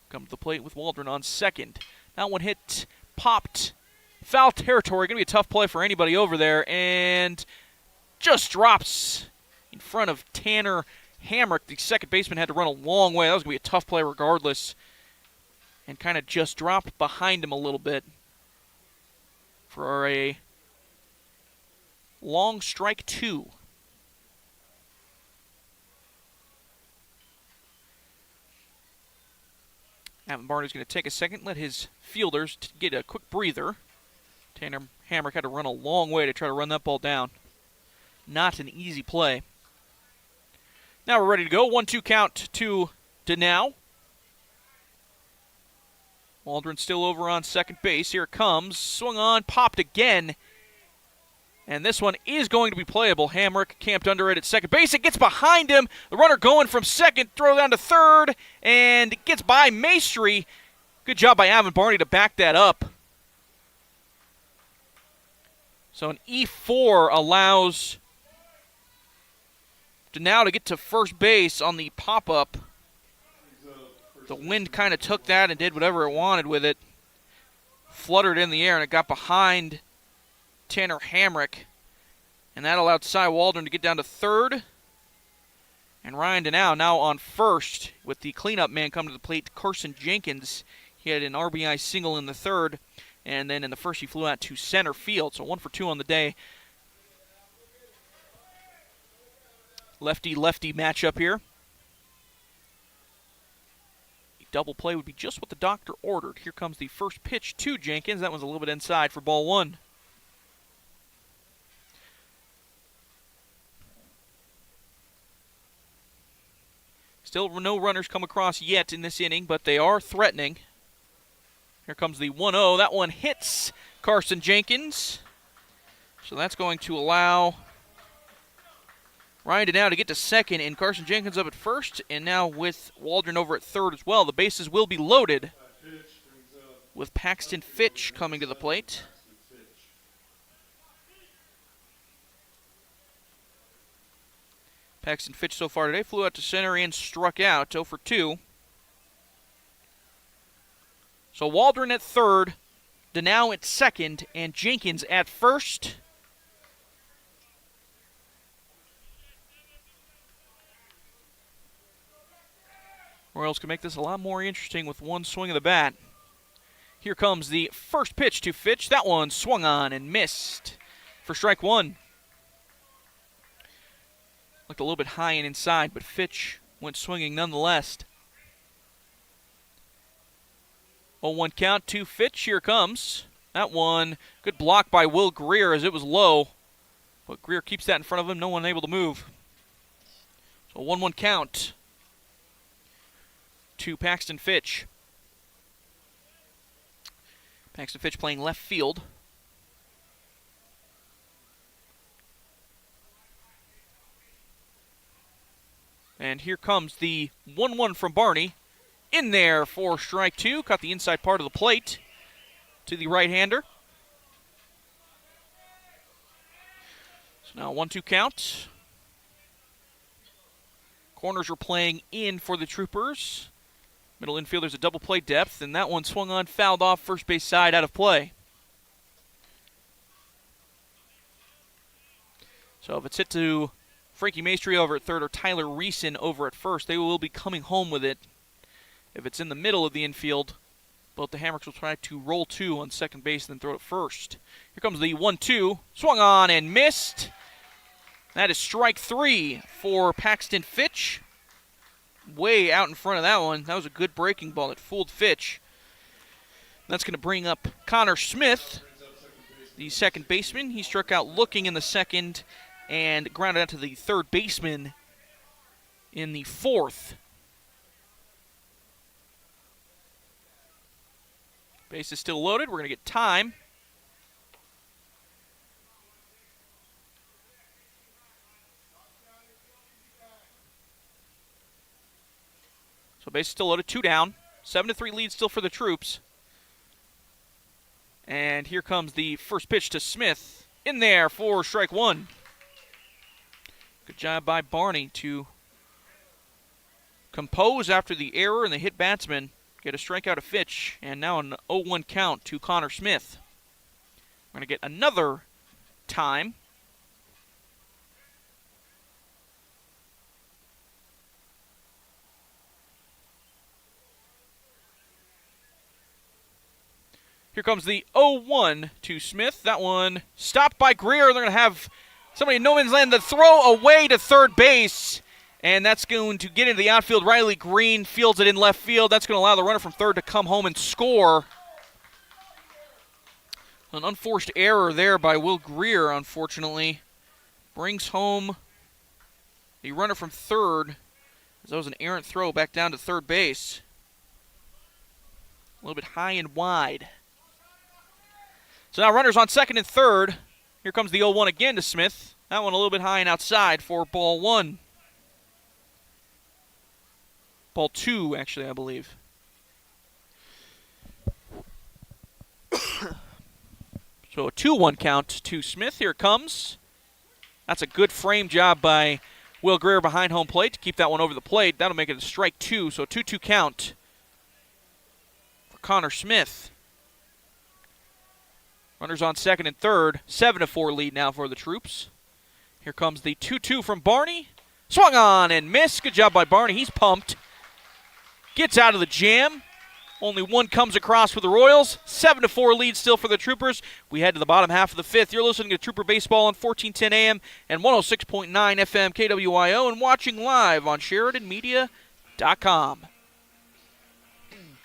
comes to the plate with Waldron on second. That one hit, popped, foul territory. Going to be a tough play for anybody over there. And just drops in front of Tanner Hamrick. The second baseman had to run a long way. That was going to be a tough play regardless. And kind of just dropped behind him a little bit for a long strike 2. Evan Barney's going to take a second, let his fielders get a quick breather. Tanner Hamrick had to run a long way to try to run that ball down. Not an easy play. Now we're ready to go. 1-2 count to Denow. Waldron still over on second base. Here it comes. Swung on, popped again. And this one is going to be playable. Hamrick camped under it at second base. It gets behind him. The runner going from second, throw down to third, and it gets by Maestri. Good job by Evan Barney to back that up. So an E4 allows Denow to get to first base on the pop-up. The wind kind of took that and did whatever it wanted with it. Fluttered in the air, and it got behind Tanner Hamrick. And that allowed Cy Waldron to get down to third. And Ryan Denow now on first with the cleanup man coming to the plate, Carson Jenkins. He had an RBI single in the third. And then in the first, he flew out to center field. So 1 for 2 on the day. Lefty-lefty matchup here. Double play would be just what the doctor ordered. Here comes the first pitch to Jenkins. That one's a little bit inside for ball one. Still no runners come across yet in this inning, but they are threatening. Here comes the 1-0. That one hits Carson Jenkins. So that's going to allow Ryan Denow to get to second, and Carson Jenkins up at first, and now with Waldron over at third as well. The bases will be loaded with Paxton Fitch coming to the plate. Paxton Fitch so far today flew out to center and struck out, 0 for 2. So Waldron at third, Denow at second, and Jenkins at first. Royals can make this a lot more interesting with one swing of the bat. Here comes the first pitch to Fitch. That one swung on and missed for strike 1. Looked a little bit high and inside, but Fitch went swinging nonetheless. 0-1 count to Fitch. Here comes. That one, good block by Will Greer as it was low. But Greer keeps that in front of him. No one able to move. So 1-1 count to Paxton Fitch. Paxton Fitch playing left field. And here comes the 1-1 from Barney. In there for strike two. Caught the inside part of the plate to the right-hander. So now 1-2 count. Corners are playing in for the Troopers. Middle infielder's a double play depth, and that one swung on, fouled off first base side, out of play. So if it's hit to Frankie Maestri over at third or Tyler Reeson over at first, they will be coming home with it. If it's in the middle of the infield, both the Hammocks will try to roll two on second base and then throw it first. Here comes the 1-2. Swung on and missed. That is strike three for Paxton Fitch. Way out in front of that one. That was a good breaking ball that fooled Fitch. That's going to bring up Connor Smith, the second baseman. He struck out looking in the second and grounded out to the third baseman in the fourth. Base is still loaded. We're going to get time. So base is still loaded, 2 down. 7-3 lead still for the Troops. And here comes the first pitch to Smith. In there for strike one. Good job by Barney to compose after the error and the hit batsman. Get a strikeout of Fitch. And now an 0-1 count to Connor Smith. We're going to get another time. Here comes the 0-1 to Smith. That one stopped by Greer. They're going to have somebody in no man's land. The throw away to third base. And that's going to get into the outfield. Riley Green fields it in left field. That's going to allow the runner from third to come home and score. An unforced error there by Will Greer, unfortunately. Brings home the runner from third. That was an errant throw back down to third base. A little bit high and wide. So now runners on second and third. Here comes the 0-1 again to Smith. That one a little bit high and outside for ball one. Ball two, actually, I believe. So a 2-1 count to Smith. Here it comes. That's a good frame job by Will Greer behind home plate to keep that one over the plate. That'll make it a strike two. So a 2-2 count for Connor Smith. Runners on second and third. 7-4 lead now for the Troops. Here comes the 2-2 from Barney. Swung on and missed. Good job by Barney. He's pumped. Gets out of the jam. Only one comes across for the Royals. 7-4 lead still for the Troopers. We head to the bottom half of the fifth. You're listening to Trooper Baseball on 1410 AM and 106.9 FM KWIO and watching live on SheridanMedia.com.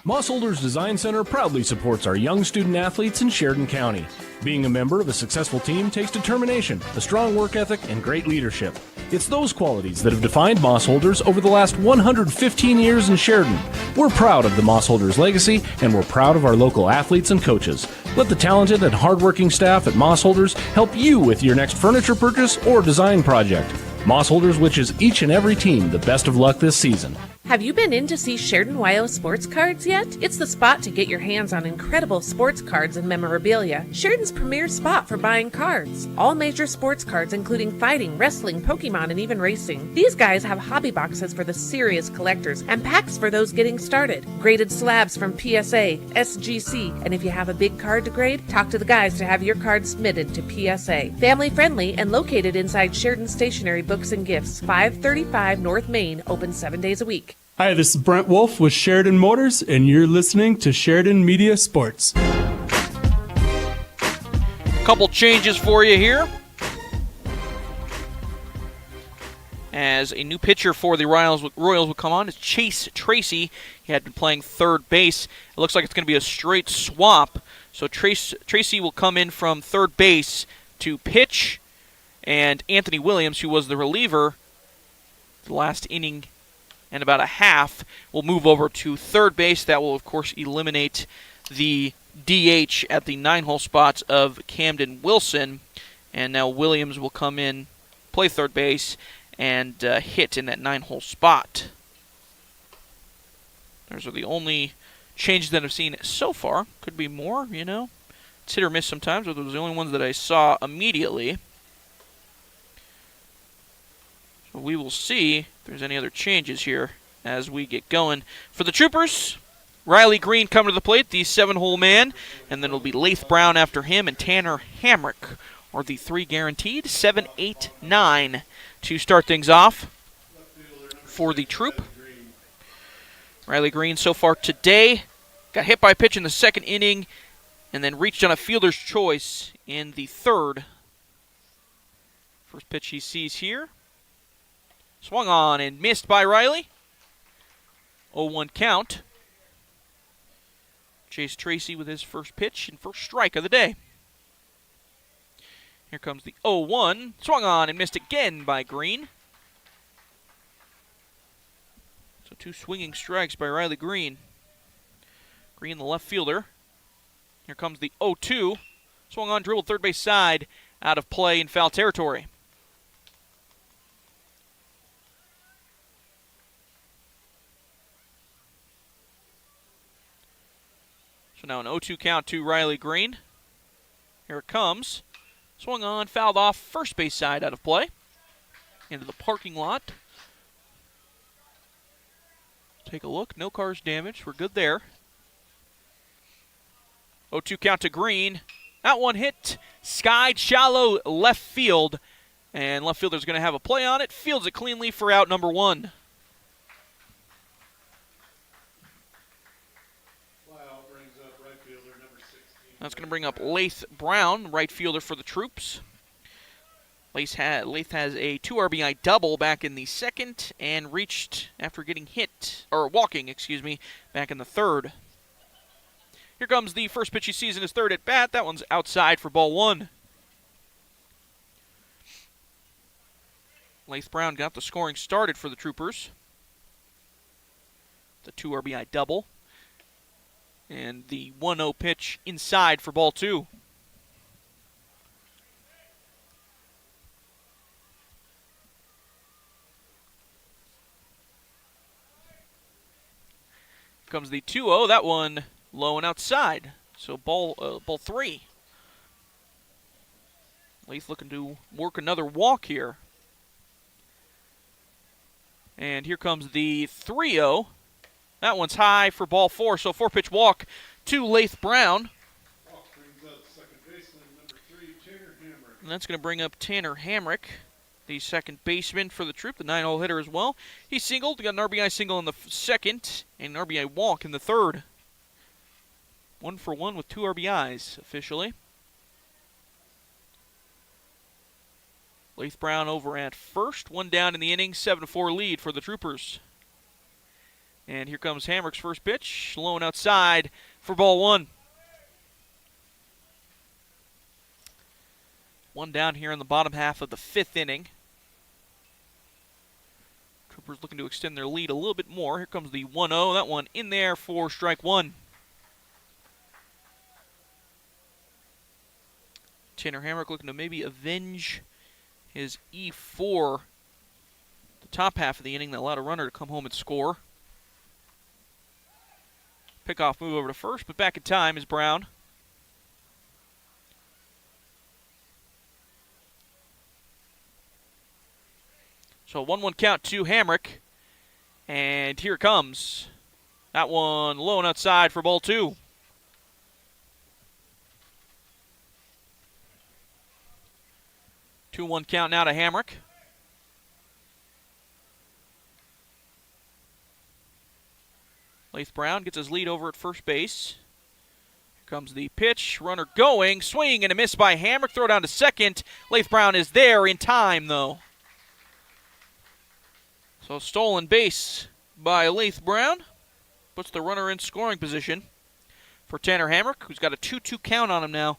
Moss Holders Design Center proudly supports our young student athletes in Sheridan County. Being a member of a successful team takes determination, a strong work ethic, and great leadership. It's those qualities that have defined Moss Holders over the last 115 years in Sheridan. We're proud of the Moss Holders legacy, and we're proud of our local athletes and coaches. Let the talented and hardworking staff at Moss Holders help you with your next furniture purchase or design project. Moss Holders wishes each and every team the best of luck this season. Have you been in to see Sheridan YO sports cards yet? It's the spot to get your hands on incredible sports cards and memorabilia. Sheridan's premier spot for buying cards. All major sports cards including fighting, wrestling, Pokemon, and even racing. These guys have hobby boxes for the serious collectors and packs for those getting started. Graded slabs from PSA, SGC, and if you have a big card to grade, talk to the guys to have your card submitted to PSA. Family friendly and located inside Sheridan Stationery Books and Gifts, 535 North Main, open 7 days a week. Hi, this is Brent Wolf with Sheridan Motors, and you're listening to Sheridan Media Sports. Couple changes for you here. As a new pitcher for the Royals will come on is Chase Tracy. He had been playing third base. It looks like it's going to be a straight swap. So Tracy will come in from third base to pitch, and Anthony Williams, who was the reliever the last inning and about a half, will move over to third base. That will, of course, eliminate the DH at the 9-hole spot of Camden Wilson. And now Williams will come in, play third base, and hit in that 9-hole spot. Those are the only changes that I've seen so far. Could be more, you know. It's hit or miss sometimes, but those are the only ones that I saw immediately. So we will see if there's any other changes here as we get going. For the Troopers, Riley Green coming to the plate, the 7-hole man, and then it'll be Lath Brown after him, and Tanner Hamrick are the 3 guaranteed, 7, 8, 9 to start things off for the Troop. Riley Green so far today got hit by a pitch in the 2nd inning and then reached on a fielder's choice in the 3rd. First pitch he sees here. Swung on and missed by Riley. 0-1 count. Chase Tracy with his first pitch and first strike of the day. Here comes the 0-1. Swung on and missed again by Green. So 2 swinging strikes by Riley Green. Green, the left fielder. Here comes the 0-2. Swung on, dribbled third base side, out of play in foul territory. So now an 0-2 count to Riley Green. Here it comes. Swung on, fouled off, first base side out of play. Into the parking lot. Take a look. No cars damaged. We're good there. 0-2 count to Green. That one hit. Skied shallow left field. And left fielder's going to have a play on it. Fields it cleanly for out number 1. That's going to bring up Lath Brown, right fielder for the Troops. Lath has a 2 RBI double back in the 2nd and reached after getting hit, or walking, excuse me, back in the 3rd. Here comes the first pitch he sees in his 3rd at bat. That one's outside for ball 1. Lath Brown got the scoring started for the Troopers. The 2 RBI double. And the 1-0 pitch inside for ball 2. Comes the 2-0. That one low and outside. So ball 3. Lath looking to work another walk here. And here comes the 3-0. That one's high for ball 4, so 4-pitch walk to Lath Brown. And that's going to bring up Tanner Hamrick, the second baseman for the Troop, the 9-hole hitter as well. He singled, got an RBI single in the 2nd, and an RBI walk in the 3rd. 1 for 1 with 2 RBIs officially. Lath Brown over at first, 1 down in the inning, 7-4 lead for the Troopers. And here comes Hamrick's first pitch, low and outside for ball 1. 1 down here in the bottom half of the 5th inning. Troopers looking to extend their lead a little bit more. Here comes the 1-0. That one in there for strike 1. Tanner Hamrick looking to maybe avenge his E4. The top half of the inning that allowed a runner to come home and score. Pickoff move over to first, but back in time is Brown. So 1-1 count to Hamrick. And here it comes. That one low and outside for ball 2. Two-one count now to Hamrick. Lath Brown gets his lead over at first base. Here comes the pitch. Runner going. Swing and a miss by Hamrick. Throw down to second. Lath Brown is there in time, though. So stolen base by Lath Brown. Puts the runner in scoring position for Tanner Hamrick, who's got a 2-2 count on him now.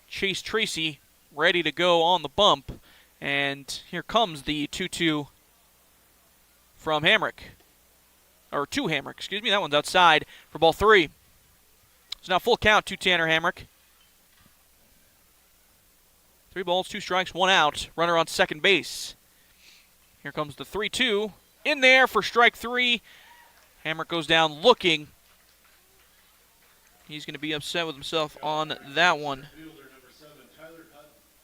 Chase Tracy ready to go on the bump. And here comes the 2-2 from Hamrick. Or to Hamrick, excuse me. That one's outside for ball 3. It's now full count to Tanner Hamrick. 3 balls, 2 strikes, 1 out. Runner on second base. Here comes the 3-2. In there for strike 3. Hamrick goes down looking. He's going to be upset with himself on that one.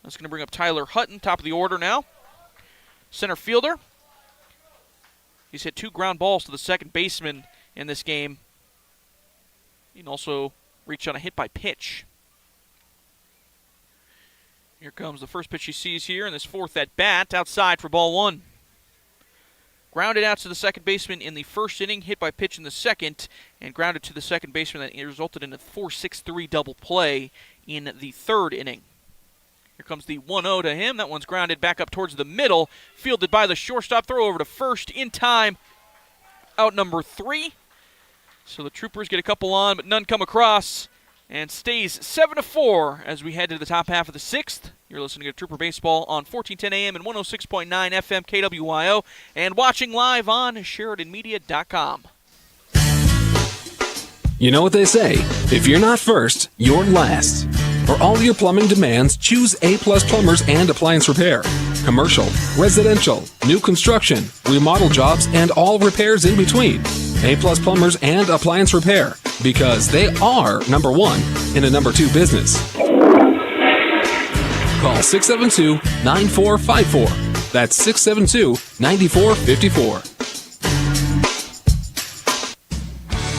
That's going to bring up Tyler Hutton, top of the order now. Center fielder. He's hit 2 ground balls to the second baseman in this game. He can also reach on a hit by pitch. Here comes the first pitch he sees here in this 4th at bat, outside for ball 1. Grounded out to the second baseman in the first inning, hit by pitch in the second, and grounded to the second baseman that resulted in a 4-6-3 double play in the 3rd inning. Here comes the 1-0 to him. That one's grounded back up towards the middle, fielded by the shortstop, throw over to first in time. Out number 3. So the Troopers get a couple on, but none come across, and stays 7-4 as we head to the top half of the 6th. You're listening to Trooper Baseball on 1410 AM and 106.9 FM KWYO, and watching live on SheridanMedia.com. You know what they say, if you're not first, you're last. For all your plumbing demands, choose A-Plus Plumbers and Appliance Repair. Commercial, residential, new construction, remodel jobs, and all repairs in between. A-Plus Plumbers and Appliance Repair, because they are number 1 in a number 2 business. Call 672-9454. That's 672-9454.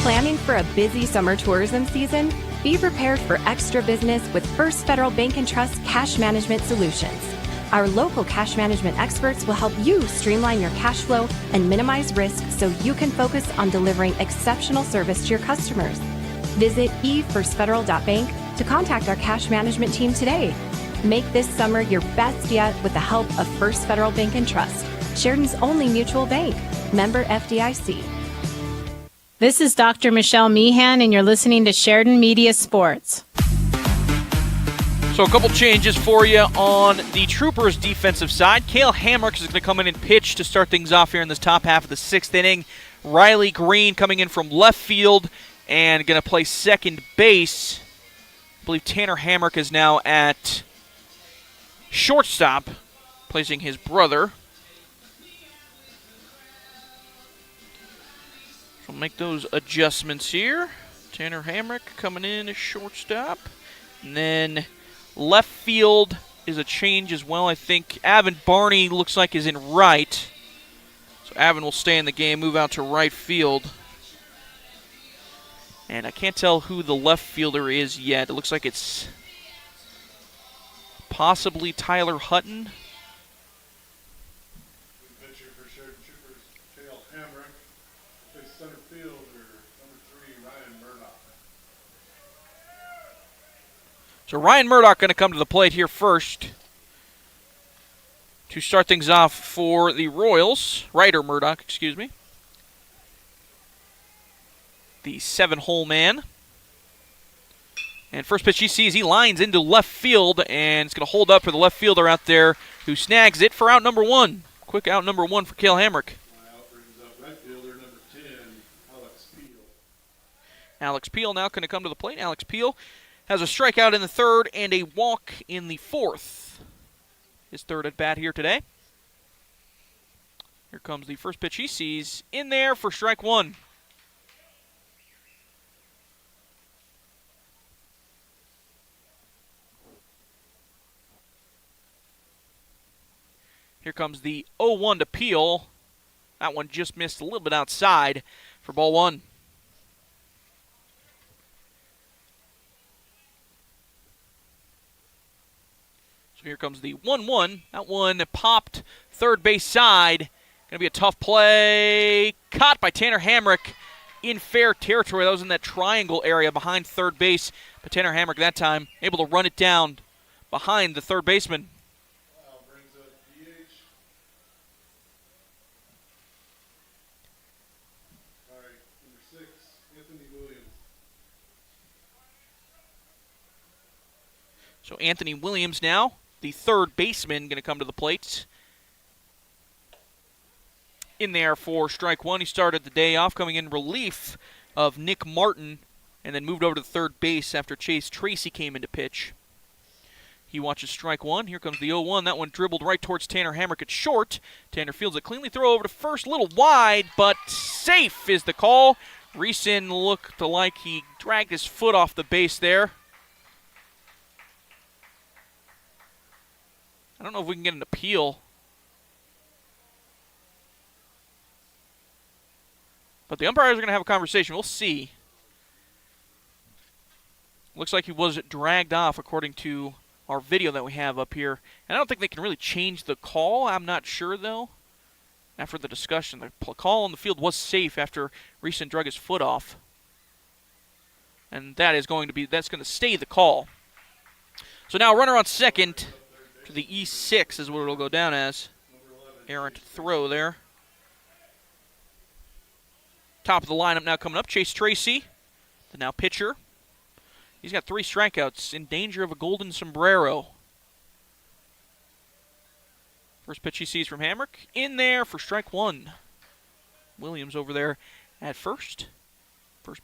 Planning for a busy summer tourism season? Be prepared for extra business with First Federal Bank and Trust Cash Management Solutions. Our local cash management experts will help you streamline your cash flow and minimize risk so you can focus on delivering exceptional service to your customers. Visit efirstfederal.bank to contact our cash management team today. Make this summer your best yet with the help of First Federal Bank and Trust, Sheridan's only mutual bank. Member FDIC. This is Dr. Michelle Meehan, and you're listening to Sheridan Media Sports. So a couple changes for you on the Troopers' defensive side. Cale Hamrick is going to come in and pitch to start things off here in this top half of the 6th inning. Riley Green coming in from left field and going to play second base. I believe Tanner Hamrick is now at shortstop, placing his brother. So we'll make those adjustments here. Tanner Hamrick coming in as shortstop. And then left field is a change as well. I think Avin Barney looks like is in right. So Avin will stay in the game, move out to right field. And I can't tell who the left fielder is yet. It looks like it's possibly Tyler Hutton. Pitcher for Sheridan Troopers, Cale Hamrick. Plays center fielder, number 3, Ryan Murdoch. So Ryan Murdoch going to come to the plate here first to start things off for the Royals. Ryder Murdoch, excuse me. The 7-hole man. And first pitch he sees, he lines into left field, and it's going to hold up for the left fielder out there who snags it for out number 1. Quick out number 1 for Cale Hamrick. Out brings up right fielder, number 10, Alex Peel. Alex Peel now going to come to the plate. Alex Peel has a strikeout in the 3rd and a walk in the 4th. His 3rd at bat here today. Here comes the first pitch he sees, in there for strike 1. Here comes the 0-1 to Peel. That one just missed a little bit outside for ball 1. So here comes the 1-1. That one popped third base side. Going to be a tough play. Caught by Tanner Hamrick in fair territory. That was in that triangle area behind third base. But Tanner Hamrick that time able to run it down behind the third baseman. So Anthony Williams now, the third baseman, going to come to the plate. In there for strike 1. He started the day off coming in relief of Nick Martin and then moved over to third base after Chase Tracy came into pitch. He watches strike one. Here comes the 0-1. That one dribbled right towards Tanner Hamrick at short. Tanner fields it cleanly. Throw over to first. A little wide, but safe is the call. Reeson looked like he dragged his foot off the base there. I don't know if we can get an appeal. But the umpires are going to have a conversation. We'll see. Looks like he was dragged off according to our video that we have up here. And I don't think they can really change the call. I'm not sure, though. After the discussion, the call on the field was safe after Reeson drug his foot off. And that's going to stay the call. So now runner on second to the E6 is what it'll go down as. Errant throw there. Top of the lineup now coming up, Chase Tracy, the now pitcher. He's got 3 strikeouts, in danger of a golden sombrero. First pitch he sees from Hamrick, in there for strike one. Williams over there at first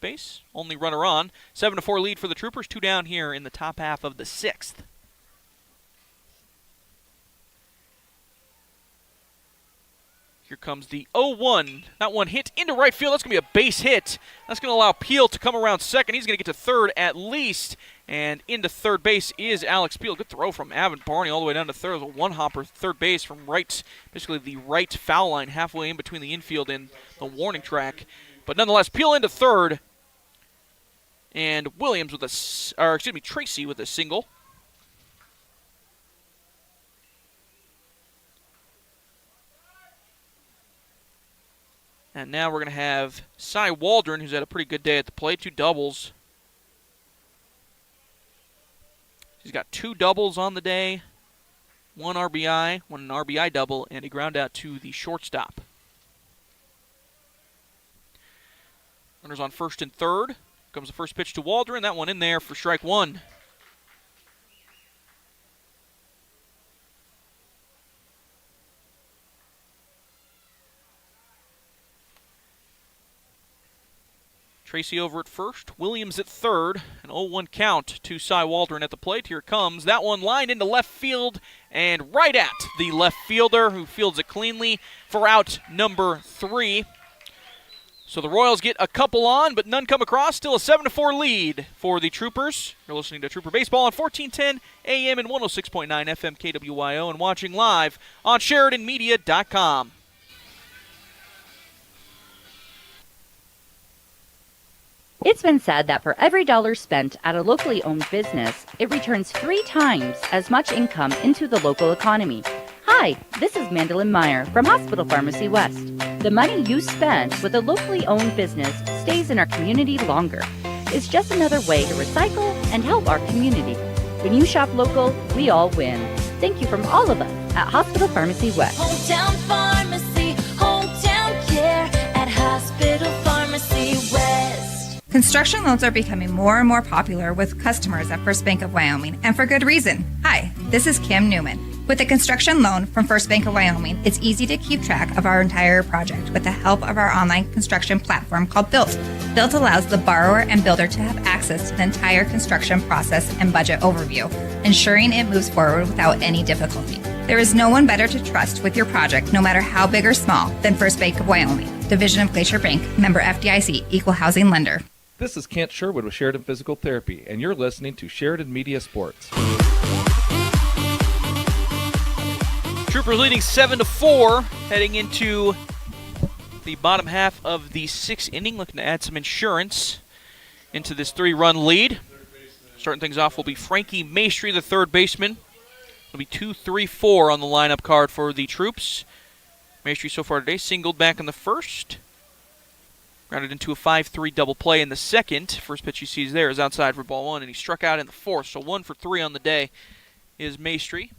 base, only runner on. 7-4 lead for the Troopers, 2 down here in the top half of the 6th. Here comes the 0-1. That one hit into right field. That's going to be a base hit. That's going to allow Peel to come around second. He's going to get to third at least. And into third base is Alex Peel. Good throw from Avin Barney all the way down to third. It was a one-hopper third base from right, basically the right foul line, halfway in between the infield and the warning track. But nonetheless, Peel into third. And Williams with Tracy with a single. And now we're going to have Cy Waldron, who's had a pretty good day at the plate, 2 doubles. He's got 2 doubles on the day, 1 RBI, an RBI double, and a ground out to the shortstop. Runners on first and third. Comes the first pitch to Waldron. That one in there for strike one. Tracy over at first, Williams at third, an 0-1 count to Cy Waldron at the plate. Here it comes. That one lined into left field and right at the left fielder who fields it cleanly for out number 3. So the Royals get a couple on, but none come across. Still a 7-4 lead for the Troopers. You're listening to Trooper Baseball on 1410 AM and 106.9 FM KWYO and watching live on SheridanMedia.com. It's been said that for every dollar spent at a locally owned business, it returns 3 times as much income into the local economy. Hi, this is Mandolyn Meyer from Hospital Pharmacy West. The money you spend with a locally owned business stays in our community longer. It's just another way to recycle and help our community. When you shop local, we all win. Thank you from all of us at Hospital Pharmacy West. Hometown pharmacy, hometown care at Hospital Pharmacy West. Construction loans are becoming more and more popular with customers at First Bank of Wyoming, and for good reason. Hi, this is Kim Newman. With a construction loan from First Bank of Wyoming, it's easy to keep track of our entire project with the help of our online construction platform called Built. Built allows the borrower and builder to have access to the entire construction process and budget overview, ensuring it moves forward without any difficulty. There is no one better to trust with your project, no matter how big or small, than First Bank of Wyoming, division of Glacier Bank, member FDIC, equal housing lender. This is Kent Sherwood with Sheridan Physical Therapy, and you're listening to Sheridan Media Sports. Troopers leading 7-4, heading into the bottom half of the 6th inning, looking to add some insurance into this 3-run lead. Starting things off will be Frankie Maestri, the third baseman. It'll be 2-3-4 on the lineup card for the Troops. Maestri so far today singled back in the first. Grounded into a 5-3 double play in the second. First pitch he sees there is outside for ball 1, and he struck out in the fourth. So 1 for 3 on the day is Maestri.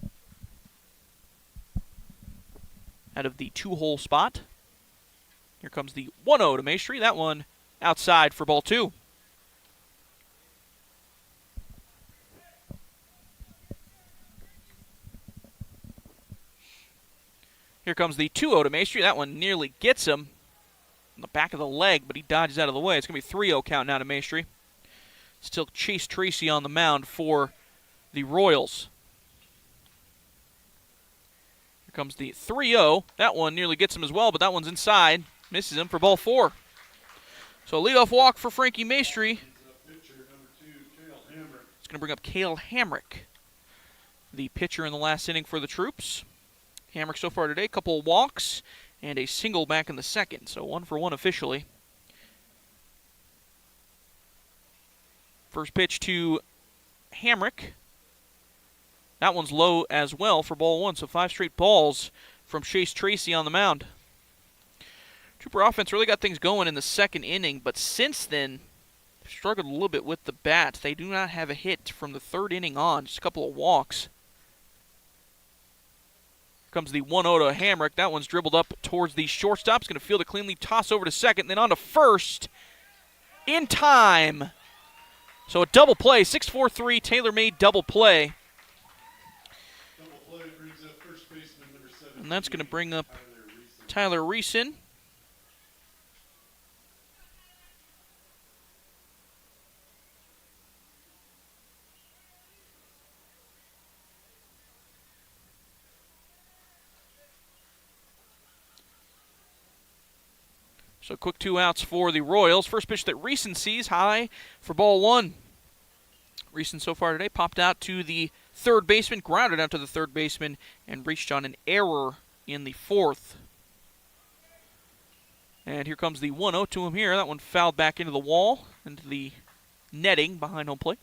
Out of the 2-hole spot. Here comes the 1-0 to Maestri. That one outside for ball 2. Here comes the 2-0 to Maestri. That one nearly gets him on the back of the leg, but he dodges out of the way. It's going to be 3-0 count now to Maestri. Still Chase Tracy on the mound for the Royals. Here comes the 3-0. That one nearly gets him as well, but that one's inside. Misses him for ball 4. So a leadoff walk for Frankie Maestri. It's going to bring up Cale Hamrick, the pitcher in the last inning for the Troops. Hamrick so far today, a couple of walks and a single back in the second, so 1 for 1 officially. First pitch to Hamrick. That one's low as well for ball 1, so 5 straight balls from Chase Tracy on the mound. Trooper offense really got things going in the second inning, but since then, they've struggled a little bit with the bat. They do not have a hit from the third inning on, just a couple of walks. Here comes the 1-0 to Hamrick. That one's dribbled up towards the shortstop. He's going to field it cleanly, toss over to second, then on to first. In time. So a double play, 6-4-3, tailor-made double play. And that's going to bring up Tyler Reeson. So quick 2 outs for the Royals. First pitch that Reeson sees, high for ball 1. Reeson so far today popped out to the third baseman, grounded out to the third baseman, and reached on an error in the 4th. And here comes the 1-0 to him here. That one fouled back into the wall, into the netting behind home plate.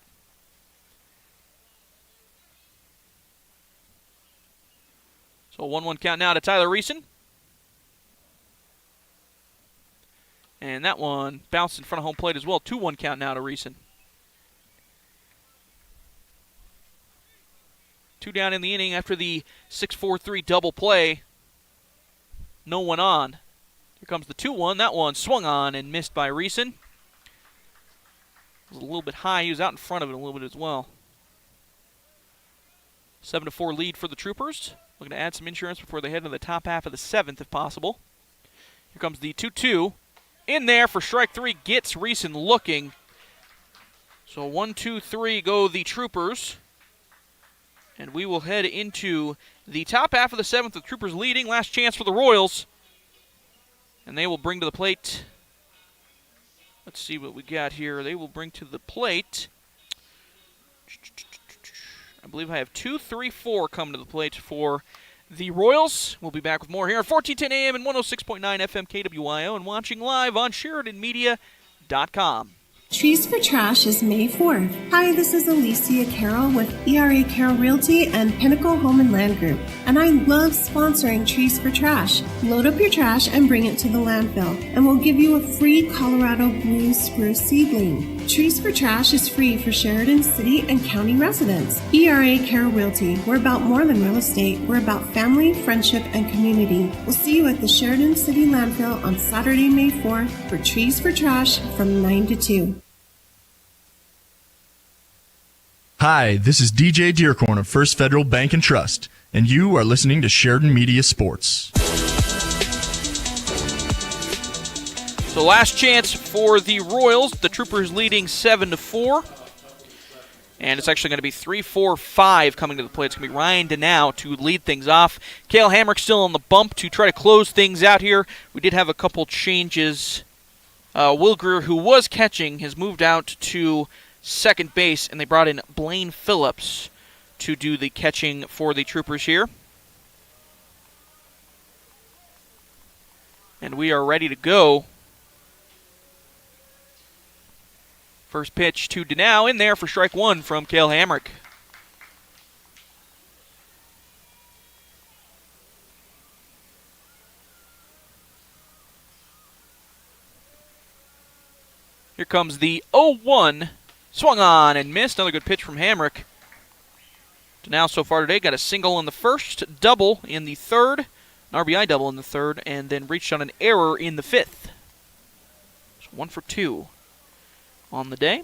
So a 1-1 count now to Tyler Reeson. And that one bounced in front of home plate as well. 2-1 count now to Reeson. 2 down in the inning after the 6-4-3 double play. No one on. Here comes the 2-1. That one swung on and missed by Reeson. It was a little bit high. He was out in front of it a little bit as well. 7-4 lead for the Troopers. Looking to add some insurance before they head into the top half of the 7th if possible. Here comes the 2-2. In there for strike 3, gets Reeson looking. So 1, 2, 3 go the Troopers. And we will head into the top half of the 7th, the Troopers leading. Last chance for the Royals. And they will bring to the plate. Let's see what we got here. They will bring to the plate. I believe I have 2, 3, 4 coming to the plate for the Royals. We'll be back with more here at 1410 AM and 106.9 FM KWYO and watching live on SheridanMedia.com. Trees for Trash is May 4th. Hi, this is Alicia Carroll with ERA Carroll Realty and Pinnacle Home and Land Group, and I love sponsoring Trees for Trash. Load up your trash and bring it to the landfill, and we'll give you a free Colorado blue spruce seedling. Trees for Trash is free for Sheridan City and County residents. ERA Carroll Realty, we're about more than real estate. We're about family, friendship, and community. We'll see you at the Sheridan City landfill on Saturday, May 4th for Trees for Trash from 9 to 2. Hi, this is DJ Dearcorn of First Federal Bank and Trust, and you are listening to Sheridan Media Sports. So last chance for the Royals. The Troopers leading 7-4. And it's actually going to be 3-4-5 coming to the plate. It's going to be Ryan Denow to lead things off. Cale Hamrick still on the bump to try to close things out here. We did have a couple changes. Will Greer, who was catching, has moved out to second base, and they brought in Blaine Phillips to do the catching for the Troopers here. And we are ready to go. First pitch to Denow, in there for strike 1 from Cale Hamrick. Here comes the 0-1. Swung on and missed. Another good pitch from Hamrick. Denow so far today got a single in the first, double in the third, an RBI double in the third, and then reached on an error in the 5th. So 1 for 2 on the day.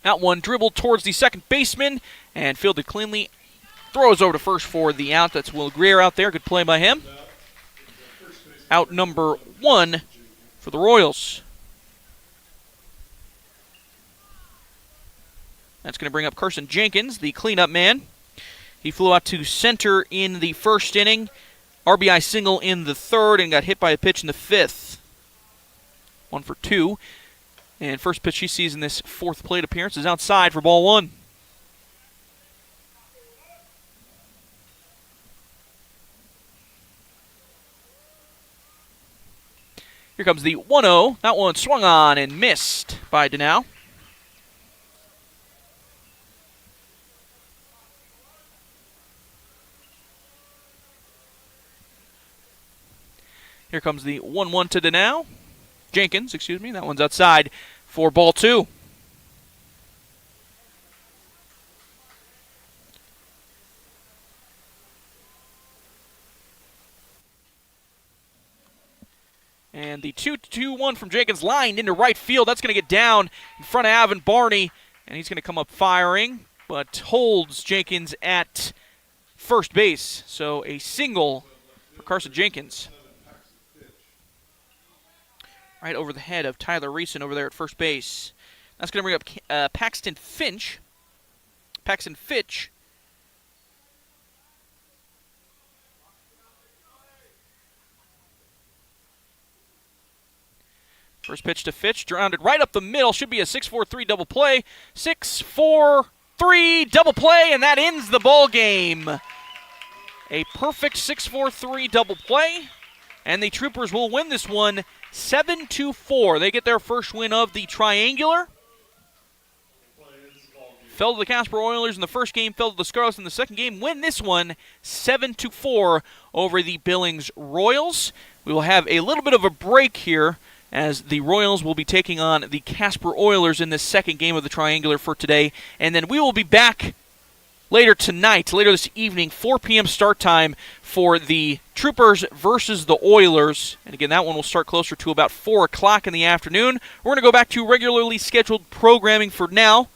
That one dribbled towards the second baseman and fielded cleanly. Throws over to first for the out. That's Will Greer out there. Good play by him. Out number 1 for the Royals. That's going to bring up Carson Jenkins, the cleanup man. He flew out to center in the first inning, RBI single in the third, and got hit by a pitch in the fifth. 1 for 2. And first pitch he sees in this fourth plate appearance is outside for ball 1. Here comes the 1-0. That one swung on and missed by Danow. Here comes the 1-1 to Danow. Jenkins, excuse me. That one's outside for ball 2. And the 2-2-1 from Jenkins lined into right field. That's going to get down in front of Avin Barney, and he's going to come up firing, but holds Jenkins at first base. So a single for Carson Jenkins. Right over the head of Tyler Reeson over there at first base. That's going to bring up Paxton Finch. Paxton Fitch. First pitch to Fitch, grounded right up the middle. Should be a 6-4-3 double play. 6-4-3 double play, and that ends the ball game. A perfect 6-4-3 double play, and the Troopers will win this one 7-4. They get their first win of the triangular. Fell to the Casper Oilers in the first game, fell to the Scarlets in the second game. Win this one 7-4 over the Billings Royals. We will have a little bit of a break here as the Royals will be taking on the Casper Oilers in this second game of the triangular for today. And then we will be back later tonight, later this evening, 4 p.m. start time for the Troopers versus the Oilers. And again, that one will start closer to about 4 o'clock in the afternoon. We're going to go back to regularly scheduled programming for now.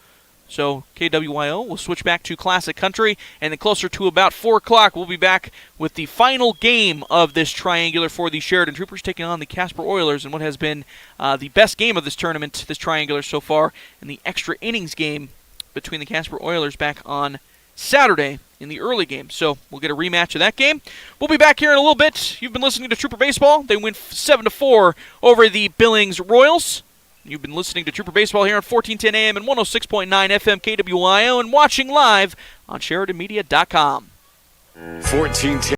So KWYO will switch back to Classic Country, and then closer to about 4 o'clock, we'll be back with the final game of this triangular for the Sheridan Troopers, taking on the Casper Oilers in what has been the best game of this tournament, this triangular so far, in the extra innings game between the Casper Oilers back on Saturday in the early game. So we'll get a rematch of that game. We'll be back here in a little bit. You've been listening to Trooper Baseball. They win 7-4 over the Billings Royals. You've been listening to Trooper Baseball here on 1410 AM and 106.9 FM KWIO and watching live on SheridanMedia.com. 1410.